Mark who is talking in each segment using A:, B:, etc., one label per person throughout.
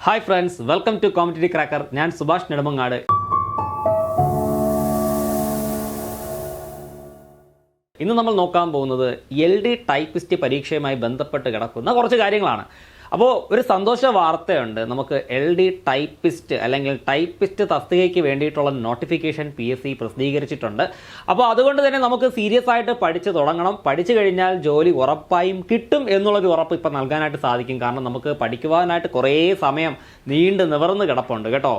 A: Hi friends, welcome to competitive cracker. ഞാൻ സുഭാഷ് നെടുമങ്ങാട്. ഇന്ന് നമ്മൾ നോക്കാൻ പോകുന്നത് LD ടൈപ്പിസ്റ്റ് പരീക്ഷയുമായി ബന്ധപ്പെട്ട് കിടക്കുന്ന കുറച്ച് കാര്യങ്ങളാണ്. അപ്പോൾ ഒരു സന്തോഷ വാർത്തയുണ്ട്. നമുക്ക് LD ടൈപ്പിസ്റ്റ് അല്ലെങ്കിൽ ടൈപ്പിസ്റ്റ് തസ്തികയ്ക്ക് വേണ്ടിയിട്ടുള്ള നോട്ടിഫിക്കേഷൻ PSC പ്രസിദ്ധീകരിച്ചിട്ടുണ്ട്. അപ്പോൾ അതുകൊണ്ട് തന്നെ നമുക്ക് സീരിയസ് ആയിട്ട് പഠിച്ചു തുടങ്ങണം. പഠിച്ചു കഴിഞ്ഞാൽ ജോലി ഉറപ്പായും കിട്ടും എന്നുള്ളൊരു ഉറപ്പ് ഇപ്പം നൽകാനായിട്ട് സാധിക്കും. കാരണം നമുക്ക് പഠിക്കുവാനായിട്ട് കുറേ സമയം നീണ്ടു നിവർന്ന് കിടപ്പുണ്ട് കേട്ടോ.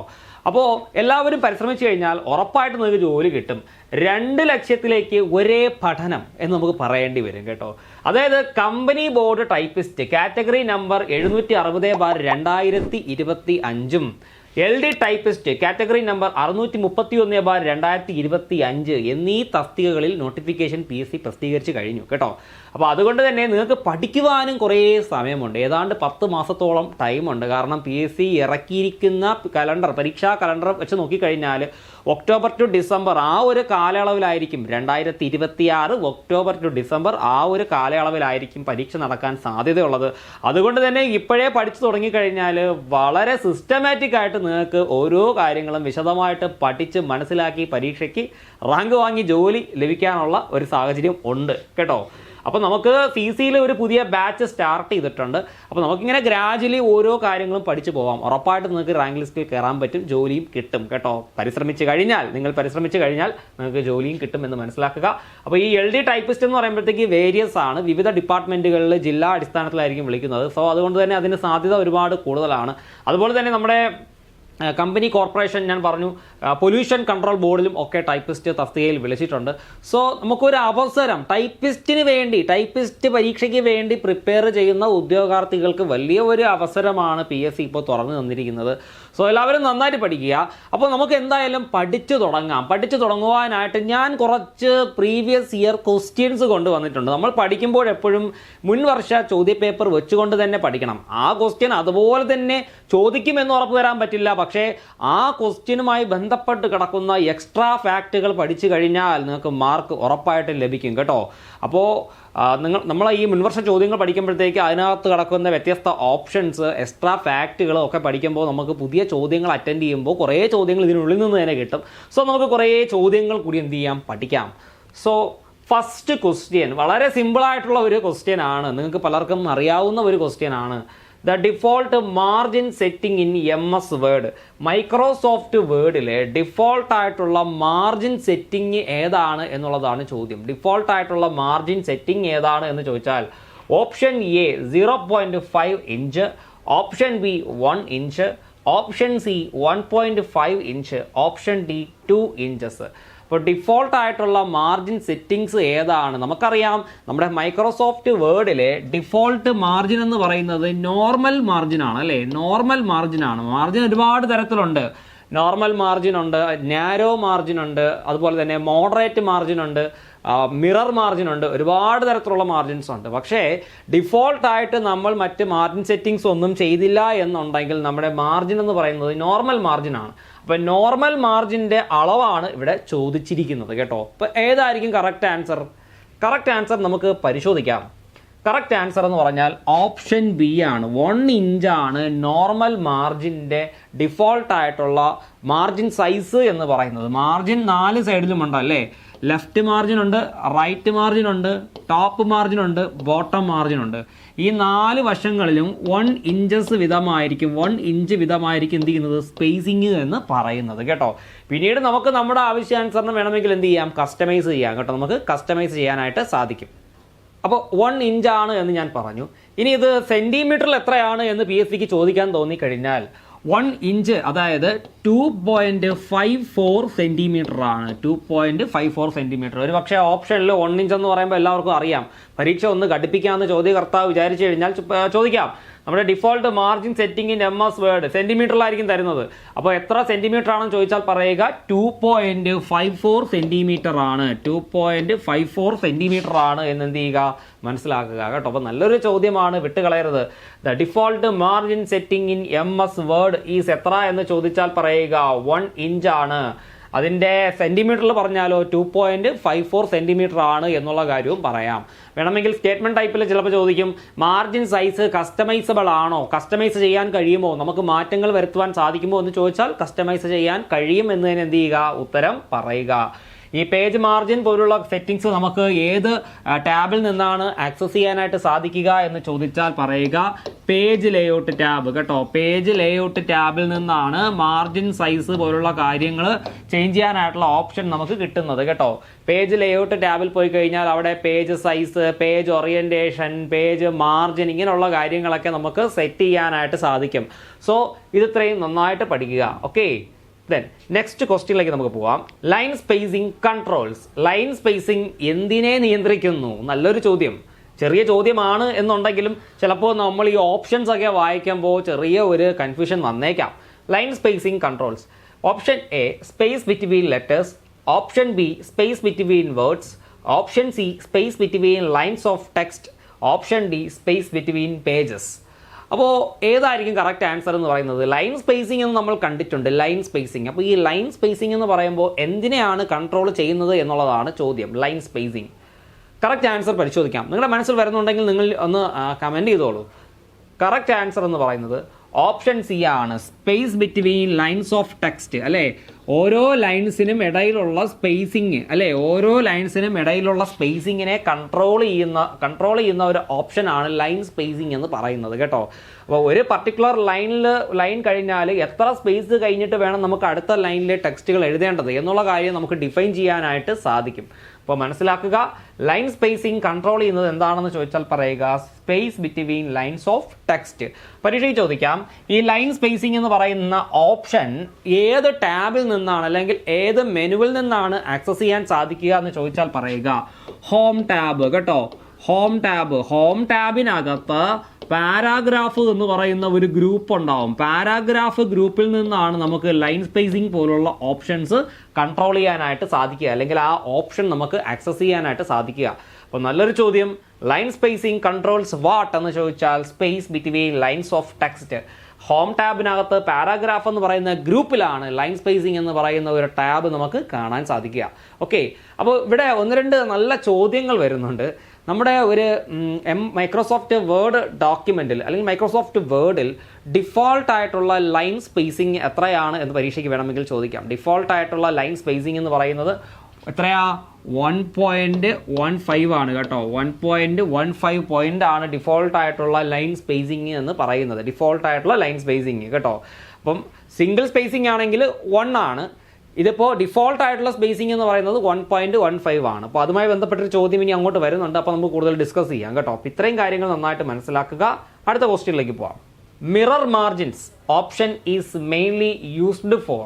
A: അപ്പോൾ എല്ലാവരും പരിശ്രമിച്ചു കഴിഞ്ഞാൽ ഉറപ്പായിട്ട് നിങ്ങൾക്ക് ജോലി കിട്ടും. 2 ലക്ഷ്യത്തിലേക്ക് ഒരേ പഠനം എന്ന് നമുക്ക് പറയേണ്ടി വരും കേട്ടോ. അതായത് company board typist category number 760/2025 LD typist category number 631/2025 എന്നീ തസ്തികകളിൽ നോട്ടിഫിക്കേഷൻ PSC പ്രസിദ്ധീകരിച്ച് കഴിഞ്ഞു കേട്ടോ. അപ്പോൾ അതുകൊണ്ട് തന്നെ നിങ്ങൾക്ക് പഠിക്കുവാനും കുറേ സമയമുണ്ട്. ഏതാണ്ട് 10 മാസത്തോളം ടൈമുണ്ട്. കാരണം PSC ഇറക്കിയിരിക്കുന്ന കലണ്ടർ, പരീക്ഷാ കലണ്ടർ വെച്ച് നോക്കിക്കഴിഞ്ഞാൽ ഒക്ടോബർ ടു ഡിസംബർ ആ ഒരു കാലയളവിലായിരിക്കും, 2026 ഒക്ടോബർ ടു ഡിസംബർ ആ ഒരു കാലയളവിലായിരിക്കും പരീക്ഷ നടക്കാൻ സാധ്യതയുള്ളത്. അതുകൊണ്ട് തന്നെ ഇപ്പോഴേ പഠിച്ചു തുടങ്ങിക്കഴിഞ്ഞാൽ വളരെ സിസ്റ്റമാറ്റിക് ആയിട്ട് നിങ്ങൾക്ക് ഓരോ കാര്യങ്ങളും വിശദമായിട്ട് പഠിച്ച് മനസ്സിലാക്കി പരീക്ഷയ്ക്ക് റാങ്ക് വാങ്ങി ജോലി ലഭിക്കാനുള്ള ഒരു സാഹചര്യം ഉണ്ട് കേട്ടോ. അപ്പോൾ നമുക്ക് CCയിൽ ഒരു പുതിയ ബാച്ച് സ്റ്റാർട്ട് ചെയ്തിട്ടുണ്ട്. അപ്പോൾ നമുക്കിങ്ങനെ ഗ്രാജുവലി ഓരോ കാര്യങ്ങളും പഠിച്ചു പോകാം. ഉറപ്പായിട്ട് നിങ്ങൾക്ക് റാങ്ക് ലിസ്റ്റിൽ കയറാൻ പറ്റും, ജോലിയും കിട്ടും കേട്ടോ. നിങ്ങൾ പരിശ്രമിച്ച് കഴിഞ്ഞാൽ നിങ്ങൾക്ക് ജോലിയും കിട്ടും എന്ന് മനസ്സിലാക്കുക. അപ്പോൾ ഈ LD ടൈപ്പിസ്റ്റ് എന്ന് പറയുമ്പോഴത്തേക്ക് വേരിയസ് ആണ്, വിവിധ ഡിപ്പാർട്ട്മെൻറ്റുകളിൽ ജില്ലാ അടിസ്ഥാനത്തിലായിരിക്കും വിളിക്കുന്നത്. സോ അതുകൊണ്ട് തന്നെ അതിന് സാധ്യത ഒരുപാട് കൂടുതലാണ്. അതുപോലെ തന്നെ നമ്മുടെ കമ്പനി കോർപ്പറേഷൻ, ഞാൻ പറഞ്ഞു, പൊല്യൂഷൻ കൺട്രോൾ ബോർഡിലും ഒക്കെ ടൈപ്പിസ്റ്റ് തസ്തികയിൽ വിളിച്ചിട്ടുണ്ട്. സോ നമുക്കൊരു അവസരം ടൈപ്പിസ്റ്റ് പരീക്ഷയ്ക്ക് വേണ്ടി പ്രിപ്പയർ ചെയ്യുന്ന ഉദ്യോഗാർത്ഥികൾക്ക് വലിയ ഒരു അവസരമാണ് PSC ഇപ്പോൾ തുറന്നു തന്നിരിക്കുന്നത്. സോ എല്ലാവരും നന്നായിട്ട് പഠിക്കുക. അപ്പോൾ നമുക്ക് എന്തായാലും പഠിച്ചു തുടങ്ങുവാനായിട്ട് ഞാൻ കുറച്ച് പ്രീവിയസ് ഇയർ ക്വസ്റ്റ്യൻസ് കൊണ്ടുവന്നിട്ടുണ്ട്. നമ്മൾ പഠിക്കുമ്പോൾ എപ്പോഴും മുൻവർഷ ചോദ്യപേപ്പർ വെച്ചുകൊണ്ട് തന്നെ പഠിക്കണം. ആ ക്വസ്റ്റ്യൻ അതുപോലെ തന്നെ ചോദിക്കുമെന്ന് ഉറപ്പ് വരാൻ പറ്റില്ല. പക്ഷേ ആ ക്വസ്റ്റ്യനുമായി ബന്ധപ്പെട്ട് കിടക്കുന്ന എക്സ്ട്രാ ഫാക്റ്റുകൾ പഠിച്ചു കഴിഞ്ഞാൽ നിങ്ങൾക്ക് മാർക്ക് ഉറപ്പായിട്ട് ലഭിക്കും കേട്ടോ. അപ്പോൾ നമ്മൾ ഈ മുൻവർഷ ചോദ്യങ്ങൾ പഠിക്കുമ്പോഴത്തേക്ക് അതിനകത്ത് കിടക്കുന്ന വ്യത്യസ്ത ഓപ്ഷൻസ്, എക്സ്ട്രാ ഫാക്റ്റുകളും ഒക്കെ പഠിക്കുമ്പോൾ നമുക്ക് പുതിയ ചോദ്യങ്ങൾ അറ്റൻഡ് ചെയ്യുമ്പോൾ കുറേ ചോദ്യങ്ങൾ ഇതിനുള്ളിൽ നിന്ന് തന്നെ കിട്ടും. സോ നമുക്ക് കുറേ ചോദ്യങ്ങൾ കൂടി എന്ത് ചെയ്യാം, പഠിക്കാം. സോ ഫസ്റ്റ് ക്വസ്റ്റ്യൻ വളരെ സിമ്പിളായിട്ടുള്ള ഒരു ക്വസ്റ്റ്യൻ ആണ്, നിങ്ങൾക്ക് പലർക്കും അറിയാവുന്ന ഒരു ക്വസ്റ്റ്യൻ ആണ്. The default margin setting in MS word. Microsoft വേർഡിലെ ഡിഫോൾട്ടായിട്ടുള്ള മാർജിൻ സെറ്റിംഗ് ഏതാണ് എന്നുള്ളതാണ് ചോദ്യം. ഡിഫോൾട്ടായിട്ടുള്ള മാർജിൻ സെറ്റിംഗ് ഏതാണ് എന്ന് ചോദിച്ചാൽ option A 0.5 inch, option B 1 inch, option C 1.5 inch, option D 2 inches. അപ്പോൾ ഡിഫോൾട്ടായിട്ടുള്ള മാർജിൻ സെറ്റിങ്സ് ഏതാണ്? നമുക്കറിയാം, നമ്മുടെ മൈക്രോസോഫ്റ്റ് വേർഡിലെ ഡിഫോൾട്ട് മാർജിൻ എന്ന് പറയുന്നത് നോർമൽ മാർജിൻ ആണ് അല്ലേ. നോർമൽ മാർജിൻ ആണ്. മാർജിൻ ഒരുപാട് തരത്തിലുണ്ട്. നോർമൽ മാർജിൻ ഉണ്ട്, നാരോ മാർജിൻ ഉണ്ട്, അതുപോലെ തന്നെ മോഡറേറ്റ് മാർജിൻ ഉണ്ട്, മിറർ മാർജിൻ ഉണ്ട്, ഒരുപാട് തരത്തിലുള്ള മാർജിൻസ് ഉണ്ട്. പക്ഷേ ഡിഫോൾട്ടായിട്ട് നമ്മൾ മറ്റ് മാർജിൻ സെറ്റിങ്സ് ഒന്നും ചെയ്തില്ല എന്നുണ്ടെങ്കിൽ നമ്മുടെ മാർജിൻ എന്ന് പറയുന്നത് നോർമൽ മാർജിൻ ആണ്. അപ്പോൾ നോർമൽ മാർജിൻ്റെ അളവാണ് ഇവിടെ ചോദിച്ചിരിക്കുന്നത് കേട്ടോ. അപ്പോൾ ഏതായിരിക്കും കറക്റ്റ് ആൻസർ? കറക്റ്റ് ആൻസർ നമുക്ക് പരിശോധിക്കാം. കറക്റ്റ് ആൻസർ എന്ന് പറഞ്ഞാൽ ഓപ്ഷൻ B ആണ്. 1 ഇഞ്ചാണ് നോർമൽ മാർജിൻ്റെ ഡിഫോൾട്ടായിട്ടുള്ള മാർജിൻ സൈസ് എന്ന് പറയുന്നത്. മാർജിൻ 4 സൈഡിലും ഉണ്ട് അല്ലേ. ലെഫ്റ്റ് മാർജിൻ ഉണ്ട്, റൈറ്റ് മാർജിൻ ഉണ്ട്, ടോപ്പ് മാർജിൻ ഉണ്ട്, ബോട്ടം മാർജിൻ ഉണ്ട്. ഈ 4 വശങ്ങളിലും 1 ഇഞ്ച് വീതമായിരിക്കും എന്ത് ചെയ്യുന്നത്, സ്പേസിങ് എന്ന് പറയുന്നത് കേട്ടോ. പിന്നീട് നമുക്ക് നമ്മുടെ ആവശ്യാനുസരണം വേണമെങ്കിൽ എന്ത് ചെയ്യാം, കസ്റ്റമൈസ് ചെയ്യാം കേട്ടോ. നമുക്ക് കസ്റ്റമൈസ് ചെയ്യാനായിട്ട് സാധിക്കും. അപ്പോൾ 1 ഇഞ്ചാണ് എന്ന് ഞാൻ പറഞ്ഞു. ഇനി ഇത് സെൻറ്റിമീറ്ററിൽ എത്രയാണ് എന്ന് PSCക്ക് ചോദിക്കാൻ തോന്നിക്കഴിഞ്ഞാൽ 1 ഇഞ്ച് അതായത് 2.54 സെൻറ്റിമീറ്റർ ആണ്. 2.54 സെൻറ്റിമീറ്റർ. ഒരു പക്ഷേ ഓപ്ഷനിൽ 1 ഇഞ്ച് എന്ന് പറയുമ്പോൾ എല്ലാവർക്കും അറിയാം. പരീക്ഷ ഒന്ന് ഘടിപ്പിക്കാമെന്ന് ചോദ്യകർത്താവ് വിചാരിച്ചു കഴിഞ്ഞാൽ ചോദിക്കാം, നമ്മുടെ default margin setting in MS word സെൻറ്റിമീറ്ററിലായിരിക്കും തരുന്നത്. അപ്പോൾ എത്ര സെൻറ്റിമീറ്റർ ആണെന്ന് ചോദിച്ചാൽ പറയുക 2.54 സെൻറ്റിമീറ്റർ ആണ്. 2.54 സെൻറ്റിമീറ്റർ ആണ് എന്ന് എന്ത് ചെയ്യുക, മനസ്സിലാക്കുക കേട്ടോ. അപ്പോൾ നല്ലൊരു ചോദ്യമാണ്, വിട്ടുകളയരുത്. The default margin setting in MS word is എത്ര എന്ന് ചോദിച്ചാൽ പറയുക 1 ഇഞ്ച് ആണ്. അതിൻ്റെ സെൻറ്റിമീറ്ററിൽ പറഞ്ഞാലോ 2.54 സെൻറ്റിമീറ്റർ ആണ് എന്നുള്ള കാര്യവും പറയാം. വേണമെങ്കിൽ സ്റ്റേറ്റ്മെൻറ്റ് ടൈപ്പിൽ ചിലപ്പോൾ ചോദിക്കും മാർജിൻ സൈസ് കസ്റ്റമൈസബിൾ ആണോ, കസ്റ്റമൈസ് ചെയ്യാൻ കഴിയുമോ, നമുക്ക് മാറ്റങ്ങൾ വരുത്തുവാൻ സാധിക്കുമോ എന്ന് ചോദിച്ചാൽ കസ്റ്റമൈസ് ചെയ്യാൻ കഴിയും എന്ന് തന്നെ എന്ത് ചെയ്യുക, ഉത്തരം പറയുക. ഈ പേജ് മാർജിൻ പോലുള്ള സെറ്റിംഗ്സ് നമുക്ക് ഏത് ടാബിൽ നിന്നാണ് ആക്സസ് ചെയ്യാനായിട്ട് സാധിക്കുക എന്ന് ചോദിച്ചാൽ പറയുക പേജ് ലേഔട്ട് ടാബ് കേട്ടോ. പേജ് ലേഔട്ട് ടാബിൽ നിന്നാണ് മാർജിൻ സൈസ് പോലുള്ള കാര്യങ്ങൾ ചേഞ്ച് ചെയ്യാനായിട്ടുള്ള ഓപ്ഷൻ നമുക്ക് കിട്ടുന്നത് കേട്ടോ. പേജ് ലേഔട്ട് ടാബിൽ പോയി കഴിഞ്ഞാൽ അവിടെ page size, page orientation, page margin ഇങ്ങനെയുള്ള കാര്യങ്ങളൊക്കെ നമുക്ക് സെറ്റ് ചെയ്യാനായിട്ട് സാധിക്കും. സോ ഇത് ഇത്രയും നന്നായിട്ട് പഠിക്കുക. ഓക്കെ, ദെൻ നെക്സ്റ്റ് ക്വസ്റ്റ്യനിലേക്ക് നമുക്ക് പോവാം. Line spacing controls. Line spacing എന്തിനെ നിയന്ത്രിക്കുന്നു? നല്ലൊരു ചോദ്യം. ചെറിയ ചോദ്യമാണ് എന്നുണ്ടെങ്കിലും ചിലപ്പോൾ നമ്മൾ ഈ ഓപ്ഷൻസ് ഒക്കെ വായിക്കുമ്പോൾ ചെറിയ ഒരു കൺഫ്യൂഷൻ വന്നേക്കാം. Line spacing controls. Option A space between letters, option B space between words, option C space between lines of text, option D space between pages. അപ്പോൾ ഏതായിരിക്കും കറക്റ്റ് ആൻസർ എന്ന് പറയുന്നത്? ലൈൻ സ്പേസിംഗ് എന്ന് നമ്മൾ കണ്ടിട്ടുണ്ട്, ലൈൻ സ്പേസിംഗ്. അപ്പോൾ ഈ line spacing എന്ന് പറയുമ്പോൾ എന്തിനെയാണ് കൺട്രോൾ ചെയ്യുന്നത് എന്നുള്ളതാണ് ചോദ്യം. ലൈൻ സ്പേസിംഗ് കറക്റ്റ് ആൻസർ പരിശോധിക്കാം. നിങ്ങളുടെ മനസ്സിൽ വരുന്നുണ്ടെങ്കിൽ നിങ്ങൾ ഒന്ന് കമൻറ്റ് ചെയ്തോളൂ. കറക്റ്റ് ആൻസർ എന്ന് പറയുന്നത് ഓപ്ഷൻ സി ആണ്, space between lines of text അല്ലേ. ഓരോ ലൈൻസിനും ഇടയിലുള്ള സ്പേസിങ് അല്ലേ, ഓരോ ലൈൻസിനും ഇടയിലുള്ള സ്പേസിങ്ങിനെ കൺട്രോൾ ചെയ്യുന്ന ഒരു ഓപ്ഷനാണ് ലൈൻ സ്പേസിങ് എന്ന് പറയുന്നത് കേട്ടോ. അപ്പോൾ ഒരു പർട്ടിക്കുലർ ലൈൻ കഴിഞ്ഞാൽ എത്ര സ്പേസ് കഴിഞ്ഞിട്ട് വേണം നമുക്ക് അടുത്ത ലൈനിലെ ടെക്സ്റ്റുകൾ എഴുതേണ്ടത് എന്നുള്ള കാര്യം നമുക്ക് ഡിഫൈൻ ചെയ്യാനായിട്ട് സാധിക്കും. അപ്പോൾ മനസ്സിലാക്കുക, ലൈൻ സ്പേസിംഗ് കൺട്രോൾ ചെയ്യുന്നത് എന്താണെന്ന് ചോദിച്ചാൽ പറയുക space between lines of text. പരീക്ഷയിൽ ചോദിക്കാം ഈ ലൈൻ സ്പേസിംഗ് എന്ന് പറയുന്ന ഓപ്ഷൻ ഏത് ടാബിൽ നിന്നാണ് അല്ലെങ്കിൽ ഏത് മെനുവിൽ നിന്നാണ് ആക്സസ് ചെയ്യാൻ സാധിക്കുക എന്ന് ചോദിച്ചാൽ പറയുക ഹോം ടാബ് കേട്ടോ. ഹോം ടാബിനകത്ത് പാരാഗ്രാഫ് എന്ന് പറയുന്ന ഒരു ഗ്രൂപ്പ് ഉണ്ടാവും. പാരാഗ്രാഫ് ഗ്രൂപ്പിൽ നിന്നാണ് നമുക്ക് ലൈൻ സ്പേസിംഗ് പോലുള്ള ഓപ്ഷൻസ് കൺട്രോൾ ചെയ്യാനായിട്ട് സാധിക്കുക, അല്ലെങ്കിൽ ആ ഓപ്ഷൻ നമുക്ക് ആക്സസ് ചെയ്യാനായിട്ട് സാധിക്കുക. അപ്പോൾ നല്ലൊരു ചോദ്യം. ലൈൻ സ്പേസിംഗ് കൺട്രോൾസ് വാട്ട് എന്ന് ചോദിച്ചാൽ space between lines of text. Home ടാബിനകത്ത് പാരാഗ്രാഫ് എന്ന് പറയുന്ന ഗ്രൂപ്പിലാണ് ലൈൻ സ്പേസിംഗ് എന്ന് പറയുന്ന ഒരു ടാബ് നമുക്ക് കാണാൻ സാധിക്കുക. ഓക്കെ, അപ്പോൾ ഇവിടെ ഒന്ന് രണ്ട് നല്ല ചോദ്യങ്ങൾ വരുന്നുണ്ട്. നമ്മുടെ ഒരു മൈക്രോസോഫ്റ്റ് വേർഡ് ഡോക്യുമെൻറ്റിൽ അല്ലെങ്കിൽ മൈക്രോസോഫ്റ്റ് വേർഡിൽ ഡിഫോൾട്ട് ആയിട്ടുള്ള ലൈൻ സ്പേസിംഗ് എത്രയാണ് എന്ന് പരീക്ഷയ്ക്ക് വേണമെങ്കിൽ ചോദിക്കാം. ഡിഫോൾട്ട് ആയിട്ടുള്ള ലൈൻ സ്പേസിംഗ് എന്ന് പറയുന്നത് എത്രയാ? 1.15 ആണ് കേട്ടോ. 1.15 പോയിന്റ് ആണ് ഡിഫോൾട്ട് ആയിട്ടുള്ള ലൈൻ സ്പേസിംഗ് എന്ന് പറയുന്നത്. ഡിഫോൾട്ട് ആയിട്ടുള്ള ലൈൻ സ്പേസിംഗ് കേട്ടോ. അപ്പം സിംഗിൾ സ്പേസിംഗ് ആണെങ്കിൽ 1 ആണ്. ഇതിപ്പോൾ ഡിഫോൾട്ട് ആയിട്ടുള്ള സ്പേസിംഗ് എന്ന് പറയുന്നത് 1.15 ആണ്. അപ്പോൾ അതുമായി ബന്ധപ്പെട്ടൊരു ചോദ്യം ഇനി അങ്ങോട്ട് വരുന്നുണ്ട്. അപ്പോൾ നമുക്ക് കൂടുതൽ ഡിസ്കസ് ചെയ്യാം കേട്ടോ. അപ്പോൾ ഇത്രയും കാര്യങ്ങൾ നന്നായിട്ട് മനസ്സിലാക്കുക. അടുത്ത ക്വസ്റ്റ്യനിലേക്ക് പോവാം. Mirror margins option is mainly used for.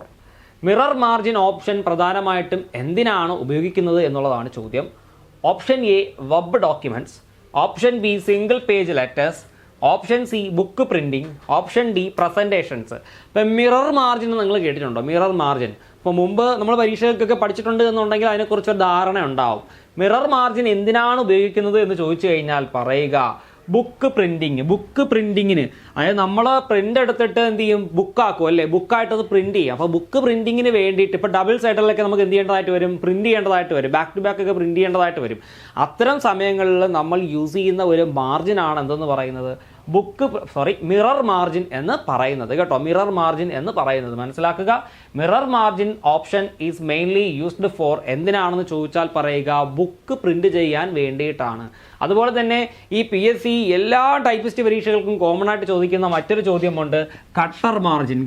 A: Mirror margin option പ്രധാനമായിട്ടും എന്തിനാണ് ഉപയോഗിക്കുന്നത് എന്നുള്ളതാണ് ചോദ്യം. Option A web documents, option B single page letters, option C book printing, option D presentations. ഇപ്പം മിറർ മാർജിൻ നിങ്ങൾ കേട്ടിട്ടുണ്ടോ? മിറർ മാർജിൻ ഇപ്പോൾ മുമ്പ് നമ്മൾ പരീക്ഷകൾക്കൊക്കെ പഠിച്ചിട്ടുണ്ട് എന്നുണ്ടെങ്കിൽ അതിനെക്കുറിച്ചൊരു ധാരണ ഉണ്ടാവും. മിറർ മാർജിൻ എന്തിനാണ് ഉപയോഗിക്കുന്നത് എന്ന് ചോദിച്ചു കഴിഞ്ഞാൽ പറയുക ബുക്ക് പ്രിന്റിങ്ങിന്. അതായത് നമ്മൾ പ്രിന്റ് എടുത്തിട്ട് എന്ത് ചെയ്യും? ബുക്കാക്കും അല്ലേ, ബുക്കായിട്ട് അത് പ്രിന്റ് ചെയ്യും. അപ്പോൾ ബുക്ക് പ്രിന്റിങ്ങിന് വേണ്ടിയിട്ട് ഇപ്പോൾ ഡബിൾ സൈഡിലൊക്കെ നമുക്ക് എന്ത് ചെയ്യേണ്ടതായിട്ട് വരും? പ്രിന്റ് ചെയ്യേണ്ടതായിട്ട് വരും. ബാക്ക് ടു ബാക്ക് ഒക്കെ പ്രിന്റ് ചെയ്യേണ്ടതായിട്ട് വരും. അത്തരം സമയങ്ങളിൽ നമ്മൾ യൂസ് ചെയ്യുന്ന ഒരു മാർജിനാണ് എന്തെന്ന് പറയുന്നത് മിറർ മാർജിൻ എന്ന് പറയുന്നത് കേട്ടോ. മിറർ മാർജിൻ എന്ന് പറയുന്നത് മനസ്സിലാക്കുക. Mirror margin option is mainly used for എന്തിനാണെന്ന് ചോദിച്ചാൽ പറയുക ബുക്ക് പ്രിന്റ് ചെയ്യാൻ വേണ്ടിയിട്ടാണ്. അതുപോലെ തന്നെ ഈ PSC എല്ലാ ടൈപ്പിസ്റ്റ് പരീക്ഷകൾക്കും കോമൺ ആയിട്ട് ചോദിക്കുന്ന മറ്റൊരു ചോദ്യമുണ്ട്, കട്ടർ മാർജിൻ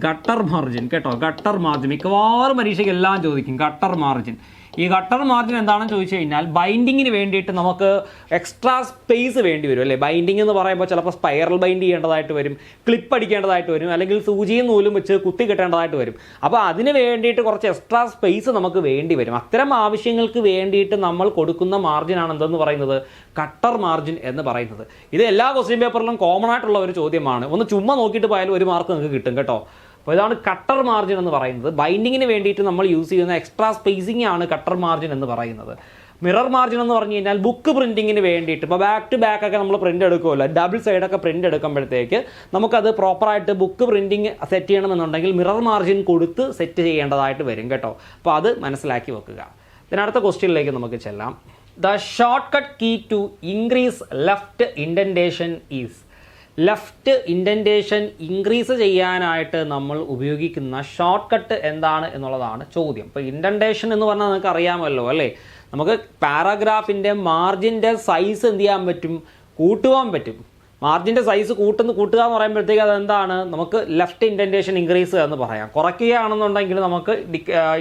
A: കേട്ടോ. കട്ടർ മാർജിൻ മിക്കവാറും പരീക്ഷയ്ക്ക് എല്ലാം ചോദിക്കും കട്ടർ മാർജിൻ. ഈ കട്ടർ മാർജിൻ എന്താണെന്ന് ചോദിച്ചു കഴിഞ്ഞാൽ ബൈൻഡിങ്ങിന് വേണ്ടിയിട്ട് നമുക്ക് എക്സ്ട്രാ സ്പേസ് വേണ്ടി വരും അല്ലേ. ബൈൻഡിങ് എന്ന് പറയുമ്പോൾ ചിലപ്പോൾ സ്പൈറൽ ബൈൻഡ് ചെയ്യേണ്ടതായിട്ട് വരും, ക്ലിപ്പ് അടിക്കേണ്ടതായിട്ട് വരും, അല്ലെങ്കിൽ സൂചിയും നൂലും വെച്ച് കുത്തി കെട്ടേണ്ടതായിട്ട് വരും. അപ്പോൾ അതിന് വേണ്ടിയിട്ട് കുറച്ച് എക്സ്ട്രാ സ്പേസ് നമുക്ക് വേണ്ടി വരും. അത്തരം ആവശ്യങ്ങൾക്ക് വേണ്ടിയിട്ട് നമ്മൾ കൊടുക്കുന്ന മാർജിനാണ് എന്തെന്ന് പറയുന്നത്? കട്ടർ മാർജിൻ എന്ന് പറയുന്നത്. ഇത് എല്ലാ ക്വസ്റ്റ്യൻ പേപ്പറിലും കോമൺ ആയിട്ടുള്ള ഒരു ചോദ്യമാണ്. ഒന്ന് ചുമ്മാ നോക്കിയിട്ട് പോയാലും ഒരു മാർക്ക് നിങ്ങൾക്ക് കിട്ടും കേട്ടോ. അപ്പോൾ ഇതാണ് കട്ടർ മാർജിൻ എന്ന് പറയുന്നത്. ബൈൻഡിങ്ങിന് വേണ്ടിയിട്ട് നമ്മൾ യൂസ് ചെയ്യുന്ന എക്സ്ട്രാ സ്പേസിംഗ് ആണ് കട്ടർ മാർജിൻ എന്ന് പറയുന്നത്. മിറർ മാർജിൻ എന്ന് പറഞ്ഞു കഴിഞ്ഞാൽ ബുക്ക് പ്രിൻറ്റിങ്ങിന് വേണ്ടിയിട്ട് ഇപ്പോൾ ബാക്ക് ടു ബാക്ക് ഒക്കെ നമ്മൾ പ്രിൻ്റ് എടുക്കുമല്ലോ, ഡബിൾ സൈഡൊക്കെ പ്രിൻ്റ് എടുക്കുമ്പോഴത്തേക്ക് നമുക്കത് പ്രോപ്പറായിട്ട് ബുക്ക് പ്രിൻറ്റിങ് സെറ്റ് ചെയ്യണമെന്നുണ്ടെങ്കിൽ മിറർ മാർജിൻ കൊടുത്ത് സെറ്റ് ചെയ്യേണ്ടതായിട്ട് വരും കേട്ടോ. അപ്പോൾ അത് മനസ്സിലാക്കി വെക്കുക. ഇതിനടുത്ത ക്വസ്റ്റ്യനിലേക്ക് നമുക്ക് ചെല്ലാം. The shortcut key to increase left indentation is. Left indentation increase ചെയ്യാനായിട്ട് നമ്മൾ ഉപയോഗിക്കുന്ന ഷോർട്ട് കട്ട് എന്താണ് എന്നുള്ളതാണ് ചോദ്യം. ഇപ്പോൾ ഇൻഡൻറ്റേഷൻ എന്ന് പറഞ്ഞാൽ നിങ്ങൾക്ക് അറിയാമല്ലോ അല്ലേ, നമുക്ക് പാരാഗ്രാഫിൻ്റെ മാർജിൻ്റെ സൈസ് എന്ത് ചെയ്യാൻ പറ്റും, കൂട്ടുവാൻ പറ്റും. മാർജിൻ്റെ സൈസ് കൂട്ടുക എന്ന് പറയുമ്പോഴത്തേക്ക് അതെന്താണ്, നമുക്ക് ലെഫ്റ്റ് ഇൻഡൻറ്റേഷൻ ഇൻക്രീസ് എന്ന് പറയാം. കുറയ്ക്കുകയാണെന്നുണ്ടെങ്കിൽ നമുക്ക്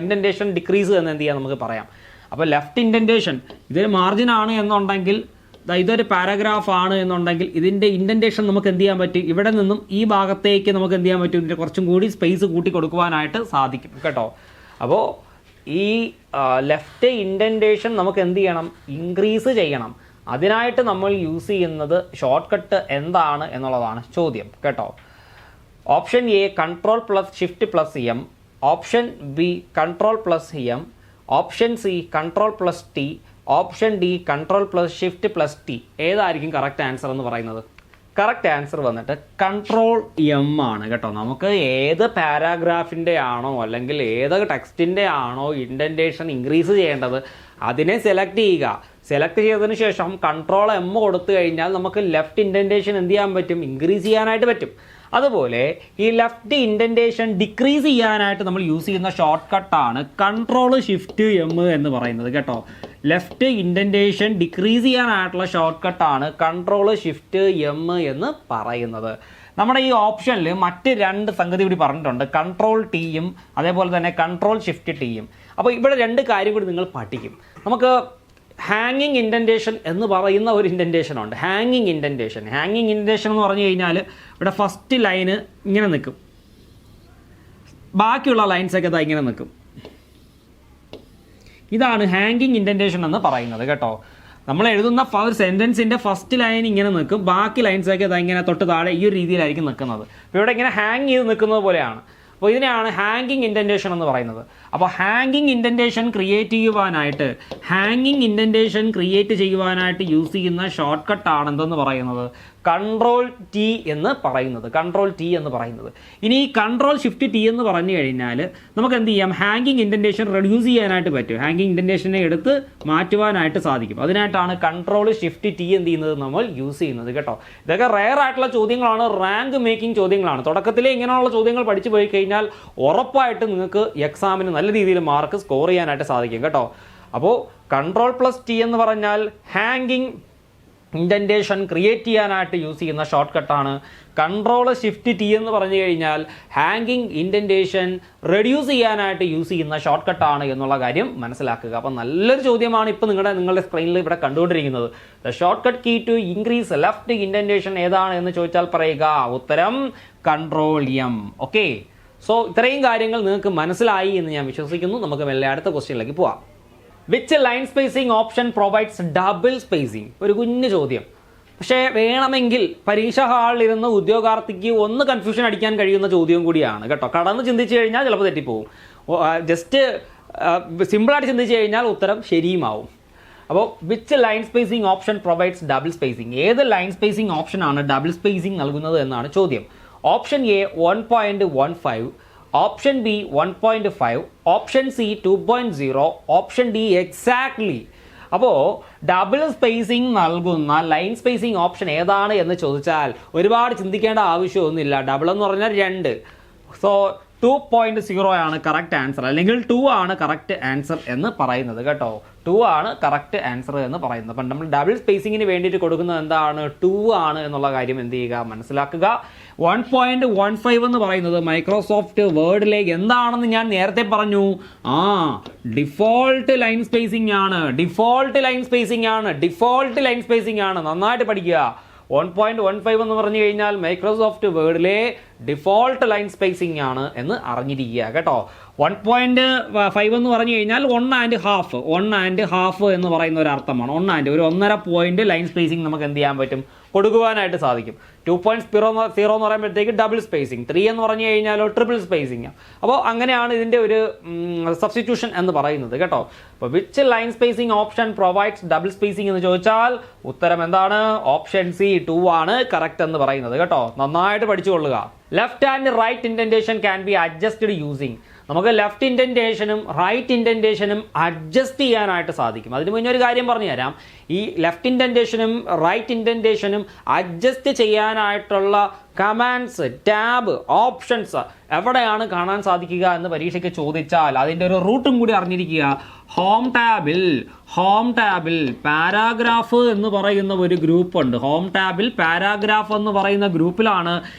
A: ഇൻഡൻറ്റേഷൻ ഡിക്രീസ് എന്ന് എന്ത് ചെയ്യാം നമുക്ക് പറയാം. അപ്പോൾ ലെഫ്റ്റ് ഇൻഡൻറ്റേഷൻ ഇതൊരു മാർജിനാണ് എന്നുണ്ടെങ്കിൽ, ഇതൊരു പാരാഗ്രാഫ് ആണ് എന്നുണ്ടെങ്കിൽ ഇതിൻ്റെ ഇൻഡൻറ്റേഷൻ നമുക്ക് എന്ത് ചെയ്യാൻ പറ്റും, ഇവിടെ നിന്നും ഈ ഭാഗത്തേക്ക് നമുക്ക് എന്ത് ചെയ്യാൻ പറ്റും, ഇതിൻ്റെ കുറച്ചും കൂടി സ്പേസ് കൂട്ടി കൊടുക്കുവാനായിട്ട് സാധിക്കും കേട്ടോ. അപ്പോൾ ഈ ലെഫ്റ്റ് ഇൻഡൻറ്റേഷൻ നമുക്ക് എന്ത് ചെയ്യണം, ഇൻക്രീസ് ചെയ്യണം. അതിനായിട്ട് നമ്മൾ യൂസ് ചെയ്യുന്നത് ഷോർട്ട് കട്ട് എന്താണ് എന്നുള്ളതാണ് ചോദ്യം കേട്ടോ. Option A control plus shift plus M, option B control plus M, option C control plus T, option D control plus shift plus T. ഏതായിരിക്കും കറക്റ്റ് ആൻസർ എന്ന് പറയുന്നത്? കറക്റ്റ് ആൻസർ വന്നിട്ട് control M ആണ് കേട്ടോ. നമുക്ക് ഏത് പാരാഗ്രാഫിൻ്റെ ആണോ അല്ലെങ്കിൽ ഏത് ടെക്സ്റ്റിൻ്റെ ആണോ ഇൻഡൻറ്റേഷൻ ഇൻക്രീസ് ചെയ്യേണ്ടത് അതിനെ സെലക്ട് ചെയ്യുക. സെലക്ട് ചെയ്തതിന് ശേഷം കൺട്രോൾ എം കൊടുത്തു കഴിഞ്ഞാൽ നമുക്ക് ലെഫ്റ്റ് ഇൻഡൻറ്റേഷൻ എന്ത് ചെയ്യാൻ പറ്റും, ഇൻക്രീസ് ചെയ്യാനായിട്ട് പറ്റും. അതുപോലെ ഈ ലെഫ്റ്റ് ഇൻഡൻറ്റേഷൻ ഡിക്രീസ് ചെയ്യാനായിട്ട് നമ്മൾ യൂസ് ചെയ്യുന്ന ഷോർട്ട് കട്ടാണ് കൺട്രോൾ ഷിഫ്റ്റ് എം എന്ന് പറയുന്നത് കേട്ടോ. ലെഫ്റ്റ് ഇൻഡൻറ്റേഷൻ ഡിക്രീസ് ചെയ്യാനായിട്ടുള്ള ഷോർട്ട് കട്ടാണ് കൺട്രോൾ ഷിഫ്റ്റ് എം എന്ന് പറയുന്നത്. നമ്മുടെ ഈ ഓപ്ഷനിൽ മറ്റ് രണ്ട് സംഗതി കൂടി പറഞ്ഞിട്ടുണ്ട്, കൺട്രോൾ ടിയും അതേപോലെ തന്നെ കൺട്രോൾ ഷിഫ്റ്റ് ടിയും. അപ്പോൾ ഇവിടെ രണ്ട് കാര്യം കൂടി നിങ്ങൾ പഠിക്കും. നമുക്ക് ഹാങ്ങിങ് ഇൻഡൻറ്റേഷൻ എന്ന് പറയുന്ന ഒരു ഇൻഡൻറ്റേഷൻ ഉണ്ട്. ഹാങ്ങിങ് ഇൻഡൻറ്റേഷൻ എന്ന് പറഞ്ഞു കഴിഞ്ഞാൽ ഇവിടെ ഫസ്റ്റ് ലൈന് ഇങ്ങനെ നിൽക്കും, ബാക്കിയുള്ള ലൈൻസൊക്കെ ഇതാ ഇങ്ങനെ നിൽക്കും. ഇതാണ് ഹാങ്ങിങ് ഇൻഡൻറ്റേഷൻ എന്ന് പറയുന്നത് കേട്ടോ. നമ്മൾ എഴുതുന്ന ഒരു സെൻറ്റൻസിൻ്റെ ഫസ്റ്റ് ലൈൻ ഇങ്ങനെ നിൽക്കും, ബാക്കി ലൈൻസൊക്കെ ഇതാ ഇങ്ങനെ തൊട്ട് താഴെ ഈ ഒരു രീതിയിലായിരിക്കും നിൽക്കുന്നത്. അപ്പോൾ ഇവിടെ ഇങ്ങനെ ഹാങ് ചെയ്ത് നിൽക്കുന്നത് പോലെയാണ്. അപ്പോൾ ഇതിനെയാണ് ഹാങ്ങിങ് ഇൻഡൻറ്റേഷൻ എന്ന് പറയുന്നത്. അപ്പോൾ ഹാങ്ങിങ് ഇൻഡൻറ്റേഷൻ ക്രിയേറ്റ് ചെയ്യുവാനായിട്ട് യൂസ് ചെയ്യുന്ന ഷോർട്ട് കട്ടാണ് എന്തെന്ന് പറയുന്നത്, കൺട്രോൾ ടി എന്ന് പറയുന്നത്. ഇനി ഈ കൺട്രോൾ ഷിഫ്റ്റ് ടി എന്ന് പറഞ്ഞു കഴിഞ്ഞാൽ നമുക്ക് എന്ത് ചെയ്യാം, ഹാങ്ങിങ് ഇൻഡൻറ്റേഷൻ റെഡ്യൂസ് ചെയ്യാനായിട്ട് പറ്റും. ഹാങ്ങിങ് ഇൻഡൻറ്റേഷനെ എടുത്ത് മാറ്റുവാനായിട്ട് സാധിക്കും. അതിനായിട്ടാണ് കൺട്രോൾ ഷിഫ്റ്റ് ടി എന്ത് ചെയ്യുന്നത് നമ്മൾ യൂസ് ചെയ്യുന്നത് കേട്ടോ. ഇതൊക്കെ റെയർ ആയിട്ടുള്ള ചോദ്യങ്ങളാണ്, റാങ്ക് മേക്കിംഗ് ചോദ്യങ്ങളാണ്. തുടക്കത്തിലേ ഇങ്ങനെയുള്ള ചോദ്യങ്ങൾ പഠിച്ചു പോയി കഴിഞ്ഞാൽ ഉറപ്പായിട്ട് നിങ്ങൾക്ക് എക്സാമിന് നല്ല രീതിയിൽ മാർക്ക് സ്കോർ ചെയ്യാനായിട്ട് സാധിക്കും കേട്ടോ. അപ്പോൾ കൺട്രോൾ പ്ലസ് ടി എന്ന് പറഞ്ഞാൽ ഹാങ്ങിങ് ഇൻഡൻറ്റേഷൻ ക്രിയേറ്റ് ചെയ്യാനായിട്ട് യൂസ് ചെയ്യുന്ന ഷോർട്ട് കട്ടാണ്. കൺട്രോൾ ഷിഫ്റ്റ് ടി എന്ന് പറഞ്ഞു കഴിഞ്ഞാൽ ഹാങ്ങിങ് ഇൻഡൻറ്റേഷൻ റെഡ്യൂസ് ചെയ്യാനായിട്ട് യൂസ് ചെയ്യുന്ന ഷോർട്ട് കട്ടാണ് എന്നുള്ള കാര്യം മനസ്സിലാക്കുക. അപ്പം നല്ലൊരു ചോദ്യമാണ് ഇപ്പോൾ നിങ്ങളുടെ സ്ക്രീനിൽ ഇവിടെ കണ്ടുകൊണ്ടിരിക്കുന്നത്. The shortcut key to increase left indentation ഏതാണ് എന്ന് ചോദിച്ചാൽ പറയുക ഉത്തരം കൺട്രോൾ എം. ഓക്കെ, സോ ഇത്രയും കാര്യങ്ങൾ നിങ്ങൾക്ക് മനസ്സിലായി എന്ന് ഞാൻ വിശ്വസിക്കുന്നു. നമുക്ക് മെല്ലെ അടുത്ത ക്വസ്റ്റ്യനിലേക്ക് പോവാം. Which line spacing option provides double spacing? ഒരു കുഞ്ഞു ചോദ്യം, പക്ഷേ വേണമെങ്കിൽ പരീക്ഷാ ഹാളിലിരുന്ന് ഉദ്യോഗാർത്ഥിക്ക് ഒന്ന് കൺഫ്യൂഷൻ അടിക്കാൻ കഴിയുന്ന ചോദ്യവും കൂടിയാണ് കേട്ടോ. കടന്ന് ചിന്തിച്ചു കഴിഞ്ഞാൽ ചിലപ്പോൾ തെറ്റിപ്പോവും. ജസ്റ്റ് സിമ്പിളായിട്ട് ചിന്തിച്ചു കഴിഞ്ഞാൽ ഉത്തരം ശരിയുമാവും. അപ്പോൾ which line spacing option provides double spacing? ഏത് ലൈൻ സ്പേസിംഗ് ഓപ്ഷനാണ് ഡബിൾ സ്പേസിംഗ് നൽകുന്നത് എന്നാണ് ചോദ്യം. Option A 1.15, option B 1.5, option C 2.0, option D exactly. അപ്പോൾ ഡബിൾ സ്പേസിംഗ് നൽകുന്ന ലൈൻ സ്പേസിംഗ് ഓപ്ഷൻ ഏതാണ് എന്ന് ചോദിച്ചാൽ ഒരുപാട് ചിന്തിക്കേണ്ട ആവശ്യമൊന്നുമില്ല. ഡബിൾ എന്ന് പറഞ്ഞാൽ 2, സോ 2.0 ആണ് കറക്റ്റ് ആൻസർ, അല്ലെങ്കിൽ 2 ആണ് കറക്റ്റ് ആൻസർ എന്ന് പറയുന്നത് കേട്ടോ. 2 ആണ് കറക്റ്റ് ആൻസർ എന്ന് പറയുന്നത്. അപ്പം നമ്മൾ ഡബിൾ സ്പേസിങ്ങിന് വേണ്ടിയിട്ട് കൊടുക്കുന്നത് എന്താണ്, 2 ആണ് എന്നുള്ള കാര്യം എന്ത് ചെയ്യുക, മനസ്സിലാക്കുക. 1.15 എന്ന് പറയുന്നത് മൈക്രോസോഫ്റ്റ് വേർഡിലേക്ക് എന്താണെന്ന് ഞാൻ നേരത്തെ പറഞ്ഞു. ഡിഫോൾട്ട് ലൈൻ സ്പേസിംഗ് ആണ്. നന്നായിട്ട് പഠിക്കുക. 1.15 എന്ന് പറഞ്ഞു കഴിഞ്ഞാൽ മൈക്രോസോഫ്റ്റ് വേർഡിലെ ഡിഫോൾട്ട് ലൈൻ സ്പേസിംഗ് ആണ് എന്ന് അറിഞ്ഞിരിക്കുക കേട്ടോ. 1.5 എന്ന് പറഞ്ഞു കഴിഞ്ഞാൽ 1.5 എന്ന് പറയുന്ന ഒരു അർത്ഥമാണ്. ഒരു 1.5 പോയിന്റ് ലൈൻ സ്പേസിംഗ് നമുക്ക് എന്ത് ചെയ്യാൻ പറ്റും, കൊടുക്കുവാനായിട്ട് സാധിക്കും. 2.0 എന്ന് പറയുമ്പോഴത്തേക്ക് ഡബിൾ സ്പേസിങ്, 3 എന്ന് പറഞ്ഞു കഴിഞ്ഞാലോ ട്രിപ്പിൾ സ്പേസിങ്. അപ്പോൾ അങ്ങനെയാണ് ഇതിൻ്റെ ഒരു സബ്സ്റ്റിറ്റ്യൂഷൻ എന്ന് പറയുന്നത് കേട്ടോ. അപ്പോൾ which line spacing option provides double spacing എന്ന് ചോദിച്ചാൽ ഉത്തരം എന്താണ്? ഓപ്ഷൻ സി 2 ആണ് കറക്റ്റ് എന്ന് പറയുന്നത് കേട്ടോ. നന്നായിട്ട് പഠിച്ചുകൊള്ളുക. Left and right indentation can be adjusted using. നമുക്ക് ലെഫ്റ്റ് ഇൻഡന്റേഷനും റൈറ്റ് ഇൻഡന്റേഷനും അഡ്ജസ്റ്റ് ചെയ്യാനായിട്ട് സാധിക്കും. അതിന് മുന്നേ ഒരു കാര്യം പറഞ്ഞു തരാം. ഈ ലെഫ്റ്റ് ഇൻഡന്റേഷനും റൈറ്റ് ഇൻഡന്റേഷനും അഡ്ജസ്റ്റ് ചെയ്യാനായിട്ടുള്ള കമാൻഡ്സ്, ടാബ്, ഓപ്ഷൻസ് എവിടെയാണ് കാണാൻ സാധിക്കുക എന്ന് പരീക്ഷയ്ക്ക് ചോദിച്ചാൽ അതിൻ്റെ ഒരു റൂട്ടും കൂടി അറിഞ്ഞിരിക്കുക. ഹോം ടാബിൽ പാരാഗ്രാഫ് എന്ന് പറയുന്ന ഒരു ഗ്രൂപ്പ് ഉണ്ട്. ഹോം ടാബിൽ പാരാഗ്രാഫ് എന്ന് പറയുന്ന ഗ്രൂപ്പിലാണ്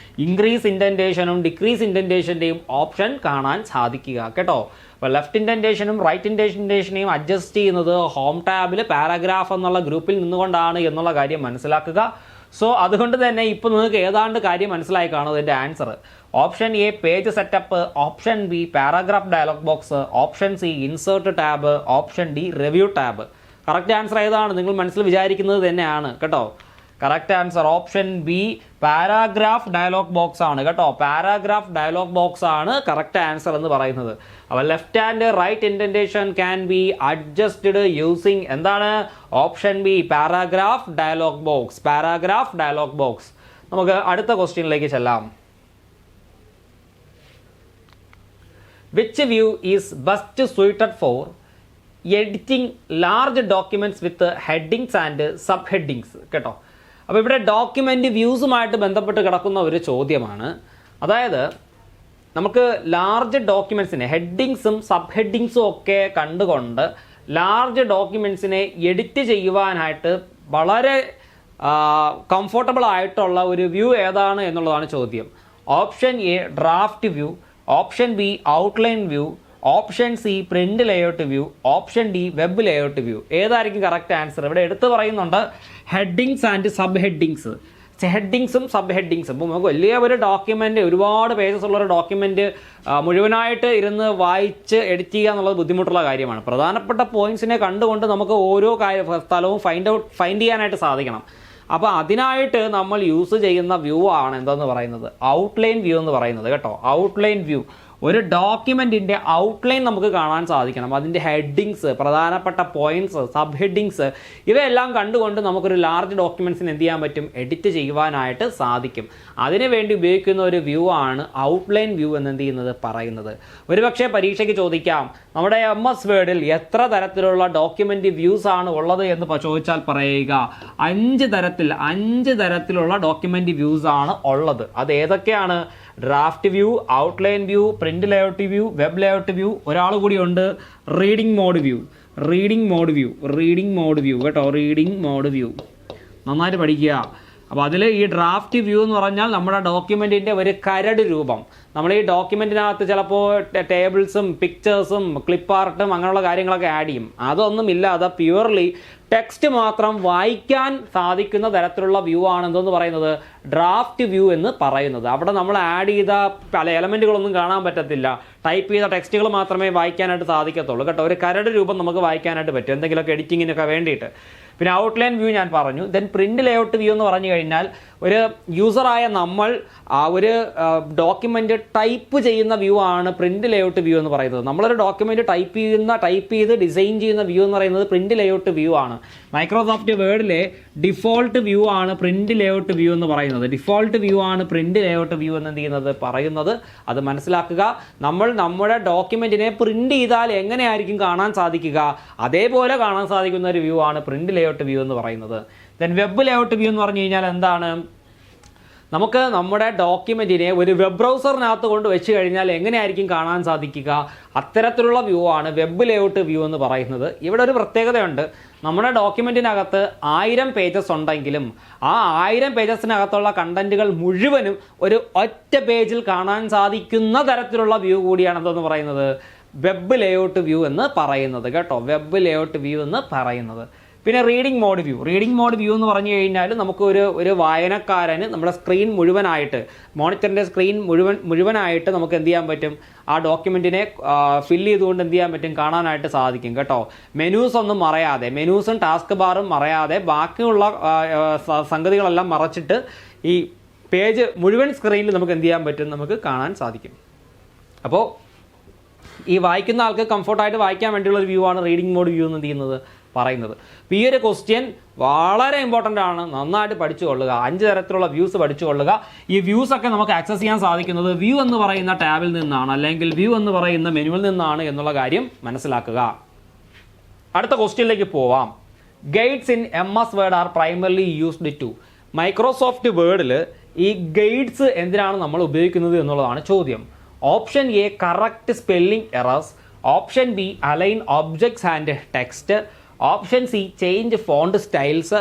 A: ഇൻക്രീസ് ഇൻഡന്റേഷനും ഡിക്രീസ് ഇൻഡന്റേഷൻ്റെയും ഓപ്ഷൻ കാണാൻ സാധിക്കുക കേട്ടോ. അപ്പോൾ ലെഫ്റ്റ് ഇൻഡന്റേഷനും റൈറ്റ് ഇൻഡന്റേഷനെയും അഡ്ജസ്റ്റ് ചെയ്യുന്നത് ഹോം ടാബിൽ പാരാഗ്രാഫ് എന്നുള്ള ഗ്രൂപ്പിൽ നിന്നുകൊണ്ടാണ് എന്നുള്ള കാര്യം മനസ്സിലാക്കുക. സോ അതുകൊണ്ട് തന്നെ ഇപ്പോൾ നിങ്ങൾക്ക് ഏതാണ്ട് കാര്യം മനസ്സിലായി കാണും ഇതിൻ്റെ answer. Option A page setup, option B paragraph dialog box, option C insert tab, option D review tab. Correct answer ഏതാണ്? നിങ്ങൾ മനസ്സിൽ വിചാരിക്കുന്നത് തന്നെയാണ് കേട്ടോ. Correct answer option B paragraph dialog box ആണ് കേട്ടോ. പാരാഗ്രാഫ് ഡയലോഗ് ബോക്സ് ആണ് കറക്റ്റ് ആൻസർ എന്ന് പറയുന്നത്. അപ്പോൾ left and right indentation can be adjusted using എന്താണ്? Option B paragraph dialog box. Paragraph dialog box. നമുക്ക് അടുത്ത ക്വസ്റ്റ്യനിലേക്ക് ചെല്ലാം. Which view is best suited for editing large documents with headings and subheadings? കേട്ടോ. അപ്പോൾ ഇവിടെ ഡോക്യുമെൻ്റ് വ്യൂസുമായിട്ട് ബന്ധപ്പെട്ട് കിടക്കുന്ന ഒരു ചോദ്യമാണ്. അതായത് നമുക്ക് ലാർജ് ഡോക്യുമെൻറ്റ്സിനെ ഹെഡിങ്സും സബ് ഹെഡിങ്സും ഒക്കെ കണ്ടുകൊണ്ട് ലാർജ് ഡോക്യുമെൻറ്റ്സിനെ എഡിറ്റ് ചെയ്യുവാനായിട്ട് വളരെ കംഫർട്ടബിൾ ആയിട്ടുള്ള ഒരു വ്യൂ ഏതാണ് എന്നുള്ളതാണ് ചോദ്യം. Option A draft view, option B outline view, option C print layout view, option D web layout view. ഏതായിരിക്കും കറക്റ്റ് ആൻസർ? ഇവിടെ എടുത്തു പറയുന്നുണ്ട് ഹെഡിങ്സ് ആൻഡ് സബ് ഹെഡിങ്സ്. ഹെഡിങ്സും സബ് ഹെഡിങ്സും. ഇപ്പോൾ നമുക്ക് വലിയ ഒരു ഡോക്യുമെൻ്റ്, ഒരുപാട് പേജസ് ഉള്ള ഒരു ഡോക്യുമെൻ്റ് മുഴുവനായിട്ട് ഇരുന്ന് വായിച്ച് എഡിറ്റ് ചെയ്യുക എന്നുള്ളത് ബുദ്ധിമുട്ടുള്ള കാര്യമാണ്. പ്രധാനപ്പെട്ട പോയിന്റ്സിനെ കണ്ടുകൊണ്ട് നമുക്ക് ഓരോ സ്ഥലവും ഫൈൻഡ് ചെയ്യാനായിട്ട് സാധിക്കണം. അപ്പോൾ അതിനായിട്ട് നമ്മൾ യൂസ് ചെയ്യുന്ന വ്യൂ ആണ് എന്തെന്ന് പറയുന്നത്? ഔട്ട്ലൈൻ വ്യൂ എന്ന് പറയുന്നത് കേട്ടോ. Outline view. ഒരു ഡോക്യുമെൻറ്റിൻ്റെ ഔട്ട്ലൈൻ നമുക്ക് കാണാൻ സാധിക്കണം. അതിൻ്റെ ഹെഡിങ്സ്, പ്രധാനപ്പെട്ട പോയിന്റ്സ്, സബ് ഹെഡിങ്സ് ഇവയെല്ലാം കണ്ടുകൊണ്ട് നമുക്കൊരു ലാർജ് ഡോക്യുമെൻറ്റ്സിന് എന്ത് ചെയ്യാൻ പറ്റും? എഡിറ്റ് ചെയ്യുവാനായിട്ട് സാധിക്കും. അതിനു വേണ്ടി ഉപയോഗിക്കുന്ന ഒരു വ്യൂ ആണ് ഔട്ട്ലൈൻ വ്യൂ എന്ന് എന്ത് ചെയ്യുന്നത് പറയുന്നത്. ഒരുപക്ഷെ പരീക്ഷയ്ക്ക് ചോദിക്കാം, നമ്മുടെ MS വേർഡിൽ എത്ര തരത്തിലുള്ള ഡോക്യുമെൻ്റ് വ്യൂസ് ആണ് ഉള്ളത് എന്ന് ചോദിച്ചാൽ പറയുക 5 തരത്തിലുള്ള ഡോക്യുമെൻ്റ് വ്യൂസ് ആണ് ഉള്ളത്. അത് ഏതൊക്കെയാണ്? Draft view, outline view, print layout view, web layout view. ഒരാൾ കൂടിയുണ്ട് reading mode view. Reading mode view കേട്ടോ. റീഡിംഗ് മോഡ് വ്യൂ നന്നായിട്ട് പഠിക്കുക. അപ്പോൾ അതിൽ ഈ ഡ്രാഫ്റ്റ് വ്യൂ എന്ന് പറഞ്ഞാൽ നമ്മുടെ ഡോക്യുമെൻറ്റിൻ്റെ ഒരു കരട് രൂപം. നമ്മൾ ഈ ഡോക്യുമെൻറ്റിനകത്ത് ചിലപ്പോൾ ടേബിൾസും പിക്ചേഴ്സും ക്ലിപ്പ് ആർട്ടും അങ്ങനെയുള്ള കാര്യങ്ങളൊക്കെ ആഡ് ചെയ്യും. അതൊന്നും ഇല്ലാതെ പ്യുവർലി ടെക്സ്റ്റ് മാത്രം വായിക്കാൻ സാധിക്കുന്ന തരത്തിലുള്ള വ്യൂ ആണ് എന്തെന്ന് പറയുന്നത്? ഡ്രാഫ്റ്റ് വ്യൂ എന്ന് പറയുന്നത്. അവിടെ നമ്മൾ ആഡ് ചെയ്ത പല എലമെൻറ്റുകളൊന്നും കാണാൻ പറ്റത്തില്ല. ടൈപ്പ് ചെയ്ത ടെക്സ്റ്റുകൾ മാത്രമേ വായിക്കാനായിട്ട് സാധിക്കത്തുള്ളൂ കേട്ടോ. ഒരു കരട് രൂപം നമുക്ക് വായിക്കാനായിട്ട് പറ്റും എന്തെങ്കിലുമൊക്കെ എഡിറ്റിങ്ങിനൊക്കെ വേണ്ടിയിട്ട്. പിന്നെ ഔട്ട്ലൈൻ വ്യൂ ഞാൻ പറഞ്ഞു. ദെൻ പ്രിന്റ് ലേഔട്ട് വ്യൂ എന്ന് പറഞ്ഞു കഴിഞ്ഞാൽ ഒരു യൂസറായ നമ്മൾ ഒരു ഡോക്യുമെൻ്റ് ടൈപ്പ് ചെയ്യുന്ന വ്യൂ ആണ് പ്രിന്റ് ലേഔട്ട് വ്യൂ എന്ന് പറയുന്നത്. നമ്മളൊരു ഡോക്യുമെൻ്റ് ടൈപ്പ് ചെയ്ത് ഡിസൈൻ ചെയ്യുന്ന വ്യൂ എന്ന് പറയുന്നത് പ്രിന്റ് ലേഔട്ട് വ്യൂ ആണ്. മൈക്രോസോഫ്റ്റ് വേർഡിലെ ഡിഫോൾട്ട് വ്യൂ ആണ് പ്രിന്റ് ലേഔട്ട് വ്യൂ എന്ന് പറയുന്നത്. ഡിഫോൾട്ട് വ്യൂ ആണ് പ്രിന്റ് ലേഔട്ട് വ്യൂ എന്ന് എന്ത് ചെയ്യുന്നത് പറയുന്നത്. അത് മനസ്സിലാക്കുക. നമ്മൾ നമ്മുടെ ഡോക്യുമെൻറ്റിനെ പ്രിന്റ് ചെയ്താൽ എങ്ങനെയായിരിക്കും കാണാൻ സാധിക്കുക? അതേപോലെ കാണാൻ സാധിക്കുന്ന ഒരു വ്യൂ ആണ് പ്രിന്റ് ലേഔട്ട് വ്യൂ എന്ന് പറയുന്നത്. ദെൻ വെബ് ലേഔട്ട് വ്യൂ എന്ന് പറഞ്ഞു കഴിഞ്ഞാൽ എന്താണ്? നമുക്ക് നമ്മുടെ ഡോക്യുമെൻറ്റിനെ ഒരു വെബ് ബ്രൗസറിനകത്ത് കൊണ്ട് വെച്ച് കഴിഞ്ഞാൽ എങ്ങനെയായിരിക്കും കാണാൻ സാധിക്കുക? അത്തരത്തിലുള്ള വ്യൂ ആണ് വെബ് ലേഔട്ട് വ്യൂ എന്ന് പറയുന്നത്. ഇവിടെ ഒരു പ്രത്യേകതയുണ്ട്. നമ്മുടെ ഡോക്യുമെൻറ്റിനകത്ത് 1000 പേജസ് ഉണ്ടെങ്കിലും ആ 1000 പേജസിനകത്തുള്ള കണ്ടന്റുകൾ മുഴുവനും ഒരു ഒറ്റ പേജിൽ കാണാൻ സാധിക്കുന്ന തരത്തിലുള്ള വ്യൂ കൂടിയാണ് എന്തെന്ന് പറയുന്നത്? വെബ് ലേഔട്ട് വ്യൂ എന്ന് പറയുന്നത് കേട്ടോ. വെബ് ലേഔട്ട് വ്യൂ എന്ന് പറയുന്നത്. പിന്നെ റീഡിംഗ് മോഡ് വ്യൂ എന്ന് പറഞ്ഞു കഴിഞ്ഞാൽ നമുക്ക് ഒരു വായനക്കാരന് നമ്മുടെ സ്ക്രീൻ മുഴുവനായിട്ട്, മോണിറ്ററിൻ്റെ സ്ക്രീൻ മുഴുവനായിട്ട് നമുക്ക് എന്ത് ചെയ്യാൻ പറ്റും? ആ ഡോക്യുമെൻറ്റിനെ ഫില്ല് ചെയ്തുകൊണ്ട് എന്ത് ചെയ്യാൻ പറ്റും? കാണാനായിട്ട് സാധിക്കും കേട്ടോ. മെനൂസ് ഒന്നും മറയാതെ, മെനൂസും ടാസ്ക് ബാറും മറയാതെ ബാക്കിയുള്ള സംഗതികളെല്ലാം മറച്ചിട്ട് ഈ പേജ് മുഴുവൻ സ്ക്രീനിൽ നമുക്ക് എന്ത് ചെയ്യാൻ പറ്റും, നമുക്ക് കാണാൻ സാധിക്കും. അപ്പോൾ ഈ വായിക്കുന്ന ആൾക്ക് കംഫർട്ടായിട്ട് വായിക്കാൻ വേണ്ടിയുള്ള ഒരു വ്യൂ ആണ് റീഡിംഗ് മോഡ് വ്യൂ എന്ന് എന്ത് ചെയ്യുന്നത് പറയുന്നത്. അപ്പോൾ ഈ ഒരു ക്വസ്റ്റ്യൻ വളരെ ഇമ്പോർട്ടൻ്റ് ആണ്, നന്നായിട്ട് പഠിച്ചു കൊള്ളുക. 5 തരത്തിലുള്ള വ്യൂസ് പഠിച്ചു കൊള്ളുക. ഈ വ്യൂസ് ഒക്കെ നമുക്ക് ആക്സസ് ചെയ്യാൻ സാധിക്കുന്നത് വ്യൂ എന്ന് പറയുന്ന ടാബിൽ നിന്നാണ്, അല്ലെങ്കിൽ വ്യൂ എന്ന് പറയുന്ന മെനുവിൽ നിന്നാണ് എന്നുള്ള കാര്യം മനസ്സിലാക്കുക. അടുത്ത ക്വസ്റ്റ്യനിലേക്ക് പോവാം. Guides in MS word are primarily used to. മൈക്രോസോഫ്റ്റ് വേർഡിൽ ഈ ഗൈഡ്സ് എന്തിനാണ് നമ്മൾ ഉപയോഗിക്കുന്നത് എന്നുള്ളതാണ് ചോദ്യം. Option A correct spelling errors, option B align objects and text, option C change font styles,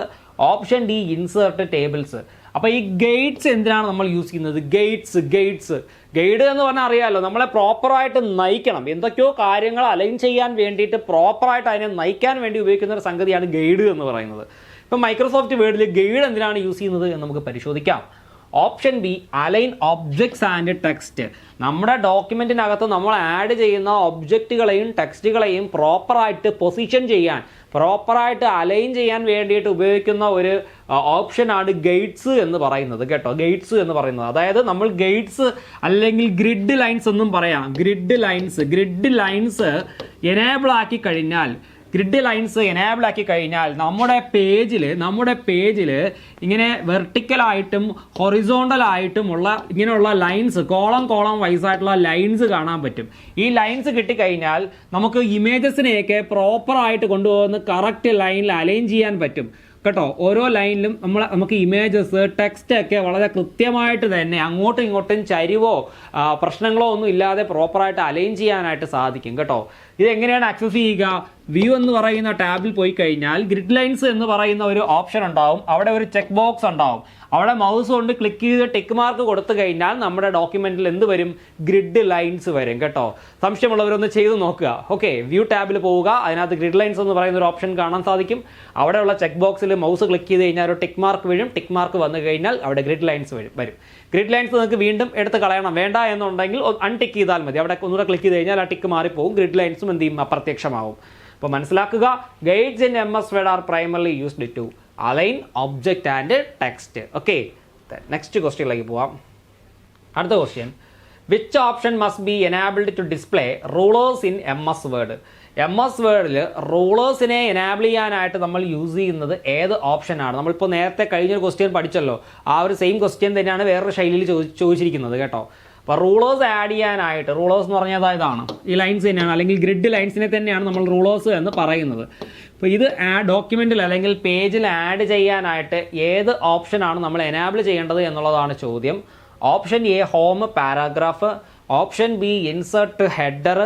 A: option D insert tables. അപ്പോൾ ഈ ഗൈഡ്സ് എന്തിനാണ് നമ്മൾ യൂസ് ചെയ്യുന്നത്? ഗൈഡ് എന്ന് പറഞ്ഞാൽ അറിയാമല്ലോ, നമ്മളെ പ്രോപ്പറായിട്ട് നയിക്കണം, എന്തൊക്കെയോ കാര്യങ്ങൾ അലൈൻ ചെയ്യാൻ വേണ്ടിയിട്ട് പ്രോപ്പറായിട്ട് അതിനെ നയിക്കാൻ വേണ്ടി ഉപയോഗിക്കുന്ന ഒരു സംഗതിയാണ് ഗൈഡ് എന്ന് പറയുന്നത്. ഇപ്പം മൈക്രോസോഫ്റ്റ് വേർഡിൽ ഗൈഡ് എന്തിനാണ് യൂസ് ചെയ്യുന്നത് എന്ന് നമുക്ക് പരിശോധിക്കാം. Option B align objects and text. നമ്മുടെ ഡോക്യുമെൻറ്റിനകത്ത് നമ്മൾ ആഡ് ചെയ്യുന്ന ഒബ്ജക്റ്റുകളെയും ടെക്സ്റ്റുകളെയും പ്രോപ്പറായിട്ട് പൊസിഷൻ ചെയ്യാൻ, പ്രോപ്പറായിട്ട് അലൈൻ ചെയ്യാൻ വേണ്ടിയിട്ട് ഉപയോഗിക്കുന്ന ഒരു ഓപ്ഷനാണ് ഗൈഡ്സ് എന്ന് പറയുന്നത് കേട്ടോ. ഗൈഡ്സ് എന്ന് പറയുന്നത്, അതായത് നമ്മൾ ഗൈഡ്സ് അല്ലെങ്കിൽ ഗ്രിഡ് ലൈൻസ് എന്നും പറയാം. ഗ്രിഡ് ലൈൻസ് എനേബിൾ ആക്കി കഴിഞ്ഞാൽ നമ്മുടെ പേജിൽ ഇങ്ങനെ വെർട്ടിക്കലായിട്ടും ഹൊറിസോണ്ടലായിട്ടുമുള്ള ഇങ്ങനെയുള്ള ലൈൻസ്, കോളം വൈസ് ആയിട്ടുള്ള ലൈൻസ് കാണാൻ പറ്റും. ഈ ലൈൻസ് കിട്ടിക്കഴിഞ്ഞാൽ നമുക്ക് ഇമേജസിനെയൊക്കെ പ്രോപ്പറായിട്ട് കൊണ്ടുപോകുന്ന കറക്റ്റ് ലൈനിൽ അലൈൻ ചെയ്യാൻ പറ്റും കേട്ടോ. ഓരോ ലൈനിലും നമുക്ക് ഇമേജസ്, ടെക്സ്റ്റ് ഒക്കെ വളരെ കൃത്യമായിട്ട് തന്നെ അങ്ങോട്ടും ഇങ്ങോട്ടും ചരിവോ പ്രശ്നങ്ങളോ ഒന്നും ഇല്ലാതെ പ്രോപ്പറായിട്ട് അലൈൻ ചെയ്യാനായിട്ട് സാധിക്കും കേട്ടോ. ഇതെങ്ങനെയാണ് ആക്സസ് ചെയ്യുക? വ്യൂ എന്ന് പറയുന്ന ടാബിൽ പോയി കഴിഞ്ഞാൽ ഗ്രിഡ് ലൈൻസ് എന്ന് പറയുന്ന ഒരു ഓപ്ഷൻ ഉണ്ടാവും. അവിടെ ഒരു ചെക്ക് ബോക്സ് ഉണ്ടാവും. അവിടെ മൗസ് കൊണ്ട് ക്ലിക്ക് ചെയ്ത് ടിക്ക് മാർക്ക് കൊടുത്തു കഴിഞ്ഞാൽ നമ്മുടെ ഡോക്യുമെന്റിൽ എന്ത് വരും? ഗ്രിഡ് ലൈൻസ് വരും കേട്ടോ. സംശയമുള്ളവരൊന്ന് ചെയ്ത് നോക്കുക. ഓക്കെ, വ്യൂ ടാബിൽ പോവുക, അതിനകത്ത് ഗ്രിഡ് ലൈൻസ് എന്ന് പറയുന്ന ഒരു ഓപ്ഷൻ കാണാൻ സാധിക്കും. അവിടെയുള്ള ചെക്ക് ബോക്സിൽ മൗസ് ക്ലിക്ക് ചെയ്ത് കഴിഞ്ഞാൽ ഒരു ടിക്ക് മാർക്ക് വരും. ടിക്ക് മാർക്ക് വന്നു കഴിഞ്ഞാൽ അവിടെ ഗ്രിഡ് ലൈൻസ് വരും. ഗ്രിഡ് ലൈൻസ് നിങ്ങൾക്ക് വീണ്ടും എടുത്ത് കളയണം, വേണ്ട എന്നുണ്ടെങ്കിൽ അൺടിക്ക് ചെയ്താൽ മതി. അവിടെ ഒന്നുകൂടെ ക്ലിക്ക് ചെയ്ത് കഴിഞ്ഞാൽ ആ ടിക്ക് മാറിപ്പോകും, ഗ്രിഡ് ലൈൻസും എന്ത് ചെയ്യും? അപ്രത്യക്ഷമാവും. അപ്പോൾ മനസ്സിലാക്കുക, guides in MS word are primarily used to align object and text. Okay, next ക്വസ്റ്റ്യനിലേക്ക് പോവാം. അടുത്ത question, which option must be enabled to display rulers in MS word. MS വേർഡിൽ റൂളേഴ്സിനെ എനാബിൾ ചെയ്യാനായിട്ട് നമ്മൾ യൂസ് ചെയ്യുന്നത് ഏത് ഓപ്ഷനാണ്? നമ്മളിപ്പോൾ നേരത്തെ കഴിഞ്ഞൊരു ക്വസ്റ്റ്യൻ പഠിച്ചല്ലോ, ആ ഒരു സെയിം ക്വസ്റ്റ്യൻ തന്നെയാണ് വേറൊരു ശൈലിയിൽ ചോദിച്ചിരിക്കുന്നത് കേട്ടോ. അപ്പോൾ റൂളേഴ്സ് ആഡ് ചെയ്യാനായിട്ട്, റൂളേഴ്സ് എന്ന് പറഞ്ഞാൽ ഇതാണ്, ഈ ലൈൻസ് തന്നെയാണ്, അല്ലെങ്കിൽ ഗ്രിഡ് ലൈൻസിനെ തന്നെയാണ് നമ്മൾ റൂളേഴ്സ് എന്ന് പറയുന്നത്. അപ്പോൾ ഇത് ഡോക്യുമെൻറ്റിൽ അല്ലെങ്കിൽ പേജിൽ ആഡ് ചെയ്യാനായിട്ട് ഏത് ഓപ്ഷനാണ് നമ്മൾ എനാബിൾ ചെയ്യേണ്ടത് എന്നുള്ളതാണ് ചോദ്യം. Option A home paragraph, option B insert header,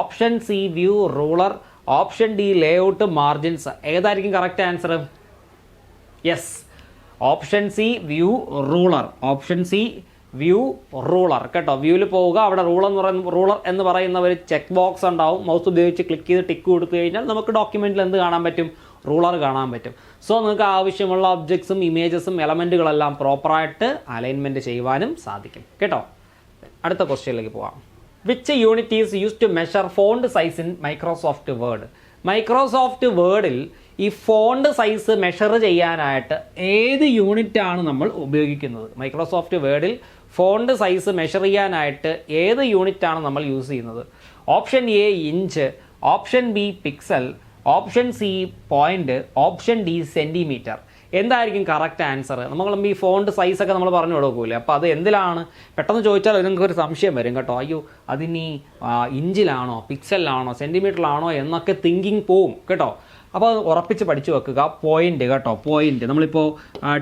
A: option C view ruler, option D layout margins. ഏതായിരിക്കും correct answer? Yes, option C view ruler. Option C view ruler കേട്ടോ. വ്യൂവിൽ പോവുക, അവിടെ റൂളർ എന്ന് പറയുന്ന ഒരു ചെക്ക് ബോക്സ് ഉണ്ടാവും. മൗസ് ഉപയോഗിച്ച് ക്ലിക്ക് ചെയ്ത് ടിക്ക് കൊടുത്തു കഴിഞ്ഞാൽ നമുക്ക് ഡോക്യുമെൻറ്റിൽ എന്ത് കാണാൻ പറ്റും? റൂളർ കാണാൻ പറ്റും. സോ നിങ്ങൾക്ക് ആവശ്യമുള്ള ഒബ്ജക്ട്സും ഇമേജസും എലമെൻറ്റുകളെല്ലാം പ്രോപ്പറായിട്ട് അലൈൻമെൻറ്റ് ചെയ്യുവാനും സാധിക്കും കേട്ടോ. അടുത്ത ക്വസ്റ്റ്യനിലേക്ക് പോവാം. Which unit is use to measure font size in Microsoft word. Microsoft വേർഡിൽ ഈ ഫോണ്ട് സൈസ് മെഷർ ചെയ്യാനായിട്ട് ഏത് യൂണിറ്റാണ് നമ്മൾ ഉപയോഗിക്കുന്നത്? മൈക്രോസോഫ്റ്റ് വേർഡിൽ ഫോണ്ട് സൈസ് മെഷർ ചെയ്യാനായിട്ട് ഏത് യൂണിറ്റാണ് നമ്മൾ യൂസ് ചെയ്യുന്നത്? Option A inch, option B pixel, option C point, option D centimetre. എന്തായിരിക്കും കറക്റ്റ് ആൻസർ? നമ്മൾ ഈ ഫോണ്ട് സൈസൊക്കെ നമ്മൾ പറഞ്ഞു കൊടുക്കൂലേ, അപ്പോൾ അത് എന്തിലാണ് പെട്ടെന്ന് ചോദിച്ചാൽ നിങ്ങൾക്ക് ഒരു സംശയം വരും കേട്ടോ. അയ്യോ, അതിനി ഇഞ്ചിലാണോ പിക്സലിലാണോ സെൻറ്റിമീറ്ററിലാണോ എന്നൊക്കെ തിങ്കിങ് പോവും കേട്ടോ. അപ്പോൾ അത് ഉറപ്പിച്ച് പഠിച്ചു വെക്കുക. പോയിന്റ് കേട്ടോ, പോയിന്റ്. നമ്മളിപ്പോൾ